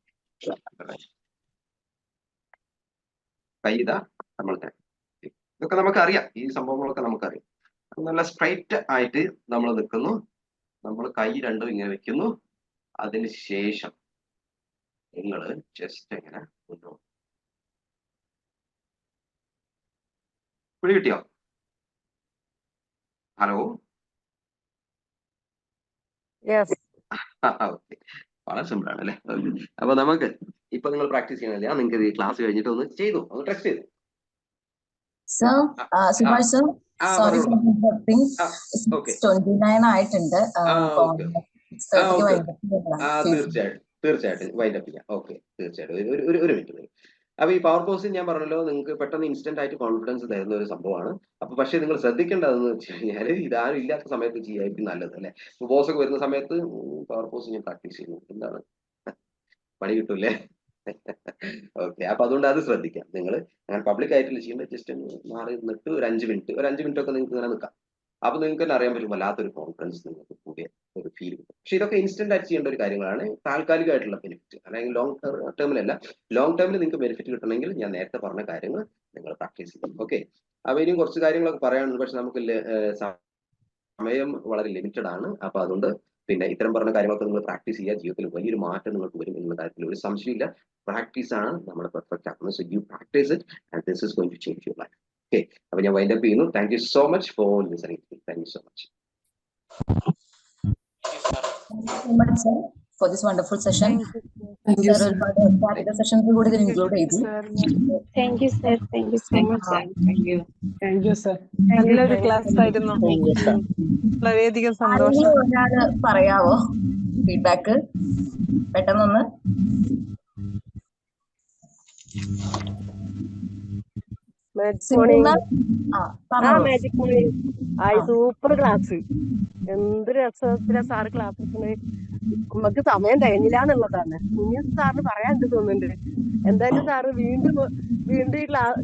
കൈ ഇതാ നമ്മൾ ഇതൊക്കെ നമുക്കറിയാം, ഈ സംഭവങ്ങളൊക്കെ നമുക്കറിയാം. നല്ല സ്ട്രൈറ്റ് ആയിട്ട് നമ്മൾ നിൽക്കുന്നു, നമ്മൾ കൈ രണ്ടും ഇങ്ങനെ വെക്കുന്നു. അതിന് ശേഷം നിങ്ങൾ ജസ്റ്റ് ഇങ്ങനെ മുന്നോട്ട്. പിടി കിട്ടിയോ? Hello, yes. ഓക്കെ, വളരെ സിമ്പിൾ ആണ് അല്ലേ? അപ്പൊ നമുക്ക് ഇപ്പൊ നിങ്ങൾ പ്രാക്ടീസ് ചെയ്യണില്ല, നിങ്ങൾക്ക് ഈ ക്ലാസ് കഴിഞ്ഞിട്ട് ഒന്ന് ചെയ്തു, ഒന്ന് ടെസ്റ്റ് ചെയ്തു. Sir, Subhash sir, sorry for പറഞ്ഞോളൂ. interrupting. ഓക്കെ, 29 ആയിട്ടുണ്ട്. Okay, 6:30 okay. വൈകിട്ട് തീർച്ചയായിട്ടും വൈൻഡ് അപ്പ് ചെയ്യാം. ഓക്കെ, തീർച്ചയായിട്ടും ഒരു മിനിറ്റ്. അപ്പൊ ഈ പവർ പോസ് ഞാൻ പറഞ്ഞല്ലോ, നിങ്ങൾക്ക് പെട്ടെന്ന് ഇൻസ്റ്റന്റ് ആയിട്ട് കോൺഫിഡൻസ് തരുന്ന ഒരു സംഭവമാണ്. അപ്പൊ പക്ഷേ നിങ്ങൾ ശ്രദ്ധിക്കേണ്ടതെന്ന് വെച്ച് കഴിഞ്ഞാൽ, ഇതാരും ഇല്ലാത്ത സമയത്ത് ചെയ്യായിരിക്കും നല്ലത് അല്ലെ? ബോസ് ഒക്കെ വരുന്ന സമയത്ത് പവർ പോസ് ഞാൻ പ്രാക്ടീസ് ചെയ്യുന്നു, എന്താണ് പണി കിട്ടൂലേ? ഓക്കെ, അപ്പൊ അതുകൊണ്ട് അത് ശ്രദ്ധിക്കാം. നിങ്ങൾ അങ്ങനെ പബ്ലിക് ആയിട്ടില്ല ചെയ്യേണ്ടത്, ജസ്റ്റ് മാറി നിന്നിട്ട് ഒരു 5 മിനിറ്റ് ഒക്കെ നിങ്ങൾക്ക് ഇങ്ങനെ നിൽക്കാം. അപ്പൊ നിങ്ങൾക്ക് തന്നെ അറിയാൻ പറ്റും, വല്ലാത്തൊരു കോൺഫിഡൻസ് നിങ്ങൾക്ക് കൂടിയ ഒരു ഫീൽ കിട്ടും. പക്ഷെ ഇതൊക്കെ ഇൻസ്റ്റന്റ് ആയിട്ട് ചെയ്യേണ്ട ഒരു കാര്യങ്ങളാണ്, താൽക്കാലികമായിട്ടുള്ള ബെനിഫിറ്റ്, അല്ലെങ്കിൽ ലോങ് ടേമിലല്ല. ലോങ് ടേമിൽ നിങ്ങൾക്ക് ബെനിഫിറ്റ് കിട്ടണമെങ്കിൽ ഞാൻ നേരത്തെ പറഞ്ഞ കാര്യങ്ങൾ നിങ്ങൾ പ്രാക്ടീസ് ചെയ്യും. ഓക്കെ, അപ്പൊ ഇനിയും കുറച്ച് കാര്യങ്ങളൊക്കെ പറയാനുണ്ട്, പക്ഷെ നമുക്ക് സമയം വളരെ ലിമിറ്റഡ് ആണ്. അപ്പൊ അതുകൊണ്ട് പിന്നെ ഇത്തരം പറഞ്ഞ കാര്യങ്ങളൊക്കെ നിങ്ങൾ പ്രാക്ടീസ് ചെയ്യുക, ജീവിതത്തിൽ വലിയൊരു മാറ്റം നിങ്ങൾക്ക് വരും എന്നുള്ള കാര്യത്തിൽ ഒരു സംശയമില്ല. പ്രാക്ടീസ് ആണ് നമ്മുടെ പെർഫെക്റ്റ് ആക്കുന്നത്. So you practice it and this is going to change your life. Okay, അപ്പൊ ഞാൻ വൈൻഡ് അപ്പ് ചെയ്യുന്നു. Thank you so much for listening. Thank you so much. Thank you so much, sir, for this wonderful session. Thank you, Sir, sir. ഒരുപാട് practical sessions കൂടി ഇതിൽ include ചെയ്തു. Thank you, sir. Thank you so much, sir. Thank you, sir. നല്ലൊരു class ആയിരുന്നു. വളരെയധികം സന്തോഷം. ആരെങ്കിലും ഒരാള് പറയാവോ ഫീഡ്ബാക്ക് പെട്ടെന്നൊന്ന്? Magic morning. Super class. എന്ത് രസത്തിലാ സാറ് ക്ലാസ് എടുക്കുന്നത്. നമുക്ക് സമയം തികഞ്ഞില്ല എന്നുള്ളതാണ്. ഇനി സാറിന് പറയാണ്ട് തോന്നുന്നുണ്ട്. എന്തായാലും സാറ് വീണ്ടും ഈ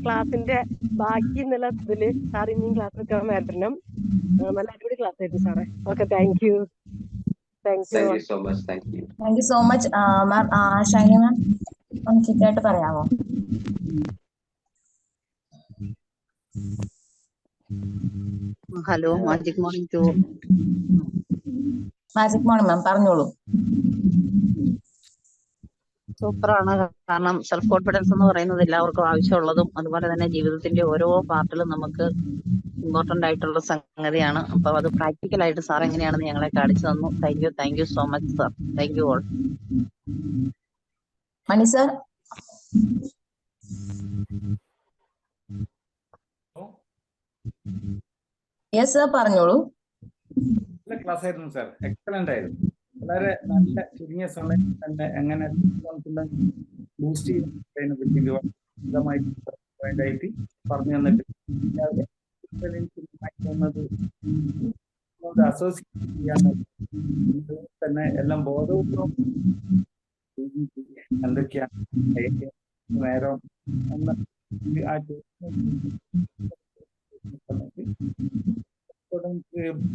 ക്ലാസിന്റെ ബാക്കി എന്നുള്ള ഇതില് സാർ ഇനിയും ക്ലാസ് എടുക്കാൻ വരണം. നല്ല അടിപൊളി ക്ലാസ് ആയിരുന്നു സാറേ. Okay, thank you. Thank you so much. Thank you. Thank you so much ma'am. Shiny ma'am ഒന്ന് ക്വിക്കായിട്ട് പറയാമോ? Hello, magic morning to. Magic morning ma'am, പറഞ്ഞോളൂ. സൂപ്പറാണ്. കാരണം സെൽഫ് കോൺഫിഡൻസ് എന്ന് പറയുന്നത് എല്ലാവർക്കും ആവശ്യമുള്ളതും അതുപോലെ തന്നെ ജീവിതത്തിന്റെ ഓരോ പാർട്ടിലും നമുക്ക് ഇമ്പോർട്ടന്റ് ആയിട്ടുള്ള സംഗതിയാണ്. അപ്പൊ അത് പ്രാക്ടിക്കൽ ആയിട്ട് സാർ എങ്ങനെയാണെന്ന് ഞങ്ങളെ കാണിച്ചു തന്നു. Thank you so much sir. Thank you all. Mani sir. Yes sir, പറഞ്ഞോളൂ. നല്ല ക്ലാസ് ആയിരുന്നു സാർ, എക്സലന്റ് ആയിരുന്നു. വളരെ നല്ല ചുരുങ്ങിയ സമയത്ത് തന്നെ എങ്ങനെ ബൂസ്റ്റ് ചെയ്യുന്നതിനെ പറ്റി വിശദമായിട്ട് പറഞ്ഞു തന്നിട്ട് അസോസിയേറ്റ് ചെയ്യാൻ തന്നെ എല്ലാം ബോധപൂർവം എന്തൊക്കെയാണ് നേരം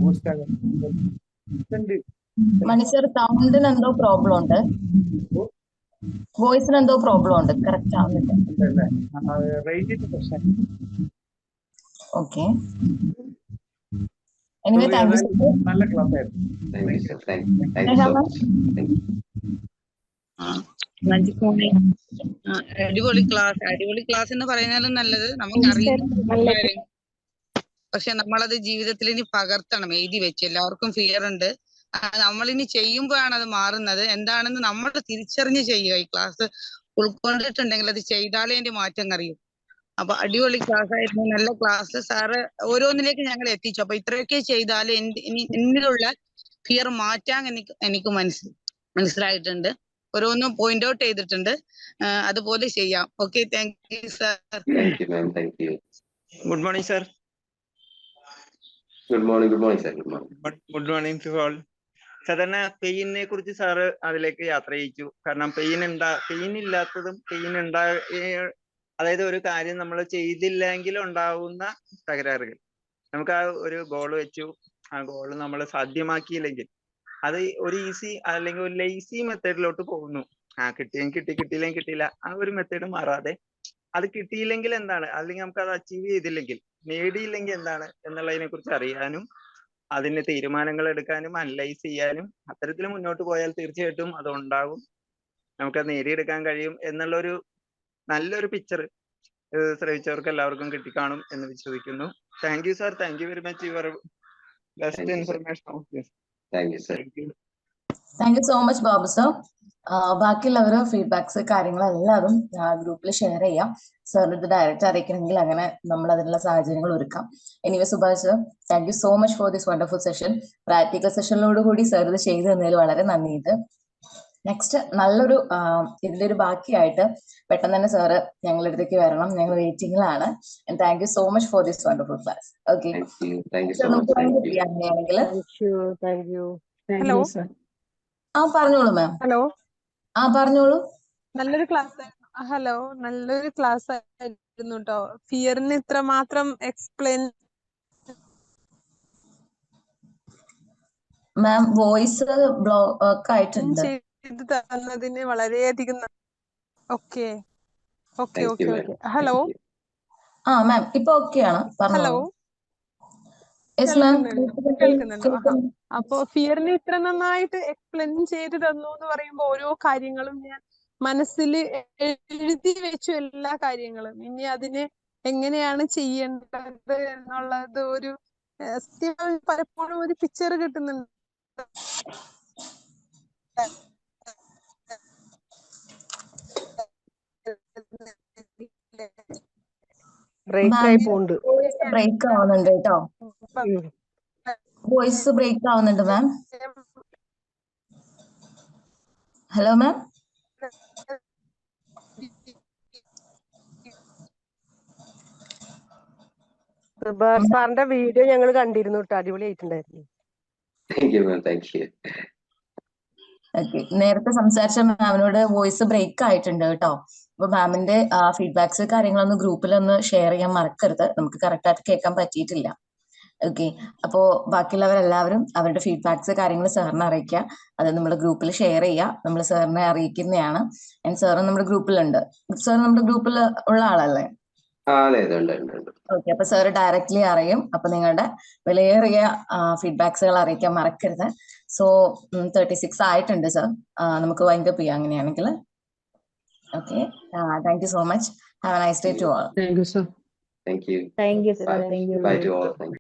ബൂസ്റ്റ് ആകാൻ. മണി സർ, സൗണ്ടിന് എന്തോ പ്രോബ്ലം ഉണ്ട്, വോയിസിന് എന്തോ പ്രോബ്ലം ഉണ്ട്, കറക്റ്റ് ആവുന്നില്ല. റേഞ്ചിന്റെ പ്രശ്നം. Okay, anyway thank you sir. നല്ല ക്ലാസ് ആയിരുന്നു. Thank you sir. Thank you so much. Magic morning. അടിപൊളി ക്ലാസ് എന്ന് പറയുന്നതിലും നല്ലത് നമുക്കറിയാം, പക്ഷെ നമ്മളത് ജീവിതത്തിൽ ഇനി പകർത്തണം, എഴുതി വെച്ച്. എല്ലാവർക്കും ഫിയർ ഉണ്ട്, നമ്മളിനി ചെയ്യുമ്പോഴാണ് അത് മാറുന്നത്. എന്താണെന്ന് നമ്മൾ തിരിച്ചറിഞ്ഞ് ചെയ്യുക. ഈ ക്ലാസ് ഉൾക്കൊണ്ടിട്ടുണ്ടെങ്കിൽ അത് ചെയ്താലേ അതിന്റെ മാറ്റം അറിയും. അപ്പൊ അടിപൊളി ക്ലാസ് ആയിരുന്നു, നല്ല ക്ലാസ്. സാറ് ഓരോന്നിലേക്ക് ഞങ്ങൾ എത്തിച്ചു. അപ്പൊ ഇത്രയൊക്കെ ചെയ്താൽ എന്നിലുള്ള ഫിയർ മാറ്റാൻ എനിക്ക് മനസ്സിലായിട്ടുണ്ട്. ഓരോന്നും പോയിന്റ് ഔട്ട് ചെയ്തിട്ടുണ്ട്, അതുപോലെ ചെയ്യാം. Okay, thank you sir. Thank you ma'am. Thank you. Good morning sir. Good morning sir. Good morning to all. സാധാരണ പെയിനെ കുറിച്ച് സാറ് അതിലേക്ക് യാത്ര ചെയ്യിച്ചു. കാരണം പെയിൻ ഇല്ലാത്തതും പെയിൻ അതായത് ഒരു കാര്യം നമ്മൾ ചെയ്തില്ലെങ്കിൽ ഉണ്ടാവുന്ന തകരാറുകൾ. നമുക്ക് ആ ഒരു ഗോൾ വെച്ചു, ആ ഗോൾ നമ്മൾ സാധ്യമാക്കിയില്ലെങ്കിൽ അത് ഒരു ഈസി അല്ലെങ്കിൽ ഒരു ലേസി മെത്തേഡിലോട്ട് പോകുന്നു. കിട്ടിയെങ്കിൽ കിട്ടി, കിട്ടിയില്ലെങ്കിൽ കിട്ടിയില്ല, ആ ഒരു മെത്തേഡ് മാറാതെ അത് കിട്ടിയില്ലെങ്കിൽ എന്താണ്, അല്ലെങ്കിൽ നമുക്ക് അത് അച്ചീവ് ചെയ്തില്ലെങ്കിൽ, നേടിയില്ലെങ്കിൽ എന്താണ് എന്നുള്ളതിനെ കുറിച്ച് അറിയാനും അതിന് തീരുമാനങ്ങൾ എടുക്കാനും അനലൈസ് ചെയ്യാനും അത്തരത്തിൽ മുന്നോട്ട് പോയാൽ തീർച്ചയായിട്ടും അത് ഉണ്ടാകും, നമുക്കത് നേടിയെടുക്കാൻ കഴിയും എന്നുള്ളൊരു നല്ലൊരു പിക്ചർ ശ്രമിച്ചവർക്ക് എല്ലാവർക്കും കിട്ടിക്കാണും എന്ന് വിശ്വസിക്കുന്നു. Thank you sir, thank you very much, your best information. Thank you sir. Thank you so much Babu sir. ബാക്കിയുള്ളവർ ഫീഡ്ബാക്സ് കാര്യങ്ങളെല്ലാവരും ഗ്രൂപ്പിൽ ഷെയർ ചെയ്യാം. സാറിന് ഇത് ഡയറക്റ്റ് അറിയിക്കണമെങ്കിൽ അങ്ങനെ നമ്മൾ അതിനുള്ള സാഹചര്യങ്ങൾ ഒരുക്കാം. Anyway Subhash sir, thank you so much for this wonderful session. Practical സെഷനിലോട് കൂടി സാർ ഇത് ചെയ്തു തന്നതിൽ വളരെ നന്ദിയുണ്ട്. നെക്സ്റ്റ് നല്ലൊരു ഇതിന്റെ ഒരു ബാക്കിയായിട്ട് പെട്ടെന്ന് തന്നെ സാറ് ഞങ്ങളുടെ അടുത്തേക്ക് വരണം, ഞങ്ങൾ വെയിറ്റിംഗിലാണ്. Thank you so much for this wonderful class. Okay, hello പറഞ്ഞോളൂ മാം. ഹലോ പറഞ്ഞോളൂ. നല്ലൊരു ക്ലാസ് ആയിരുന്നു. ഹലോ, നല്ലൊരു ക്ലാസ് ആയിരുന്നു കേട്ടോ. ഫിയറിന് ഇത്രമാത്രം എക്സ്പ്ലെയിൻ മാം വോയിസ് ബ്ലോക്ക് ആയിട്ടുണ്ട്. ചെയ്ത് തന്നതിന് വളരെയധികം okay okay okay okay. Hello ma'am ഇപ്പൊ ഓക്കെയാണ്, ഹലോ, കേൾക്കുന്നുണ്ടോ? അപ്പൊ ഫിയറിനെ ഇത്ര നന്നായിട്ട് എക്സ്പ്ലെയിൻ ചെയ്ത് തന്നു എന്ന് പറയുമ്പോ ഓരോ കാര്യങ്ങളും ഞാൻ മനസ്സിൽ എഴുതി വെച്ചു, എല്ലാ കാര്യങ്ങളും. ഇനി അതിന് എങ്ങനെയാണ് ചെയ്യേണ്ടത് എന്നുള്ളത് ഒരു പലപ്പോഴും ഒരു പിക്ചർ കിട്ടുന്നുണ്ട്. ബ്രേക്ക് ആവുന്നുണ്ട് കേട്ടോ, വോയിസ് ബ്രേക്ക് ആവുന്നുണ്ട് മാം. Hello ma'am. സാറിന്റെ വീഡിയോ ഞങ്ങൾ കണ്ടിരുന്നു കേട്ടോ, അടിപൊളിയായിട്ടുണ്ടായിരുന്നു. നേരത്തെ സംസാരിച്ച മാമിനോട് വോയിസ് ബ്രേക്ക് ആയിട്ടുണ്ട് കേട്ടോ. അപ്പൊ മാമിന്റെ ഫീഡ്ബാക്സ് കാര്യങ്ങളൊന്ന് ഗ്രൂപ്പിലൊന്ന് ഷെയർ ചെയ്യാൻ മറക്കരുത്, നമുക്ക് കറക്റ്റ് ആയിട്ട് കേൾക്കാൻ പറ്റിയിട്ടില്ല. ഓക്കെ, അപ്പോ ബാക്കിയുള്ളവരെല്ലാവരും അവരുടെ ഫീഡ്ബാക്സ് കാര്യങ്ങൾ സാറിനെ അറിയിക്കുക, അത് നമ്മുടെ ഗ്രൂപ്പിൽ ഷെയർ ചെയ്യുക, നമ്മൾ സാറിനെ അറിയിക്കുന്നതാണ്. സാറ് നമ്മുടെ ഗ്രൂപ്പിലുണ്ട്. സാർ നമ്മുടെ ഗ്രൂപ്പിൽ ഉള്ള ആളല്ലേ? ഓക്കെ, അപ്പൊ സാർ ഡയറക്ട്ലി അറിയും. അപ്പൊ നിങ്ങളുടെ വിലയേറിയ ഫീഡ്ബാക്സുകൾ അറിയിക്കാൻ മറക്കരുത്. സോ 36 ആയിട്ടുണ്ട് സാർ, നമുക്ക് വൈൻഡപ്പ് ചെയ്യാം അങ്ങനെയാണെങ്കിൽ. Okay, thank you so much. Have a nice day to all. Thank you. Thank you, sir. Thank you. Bye to all. Thank you.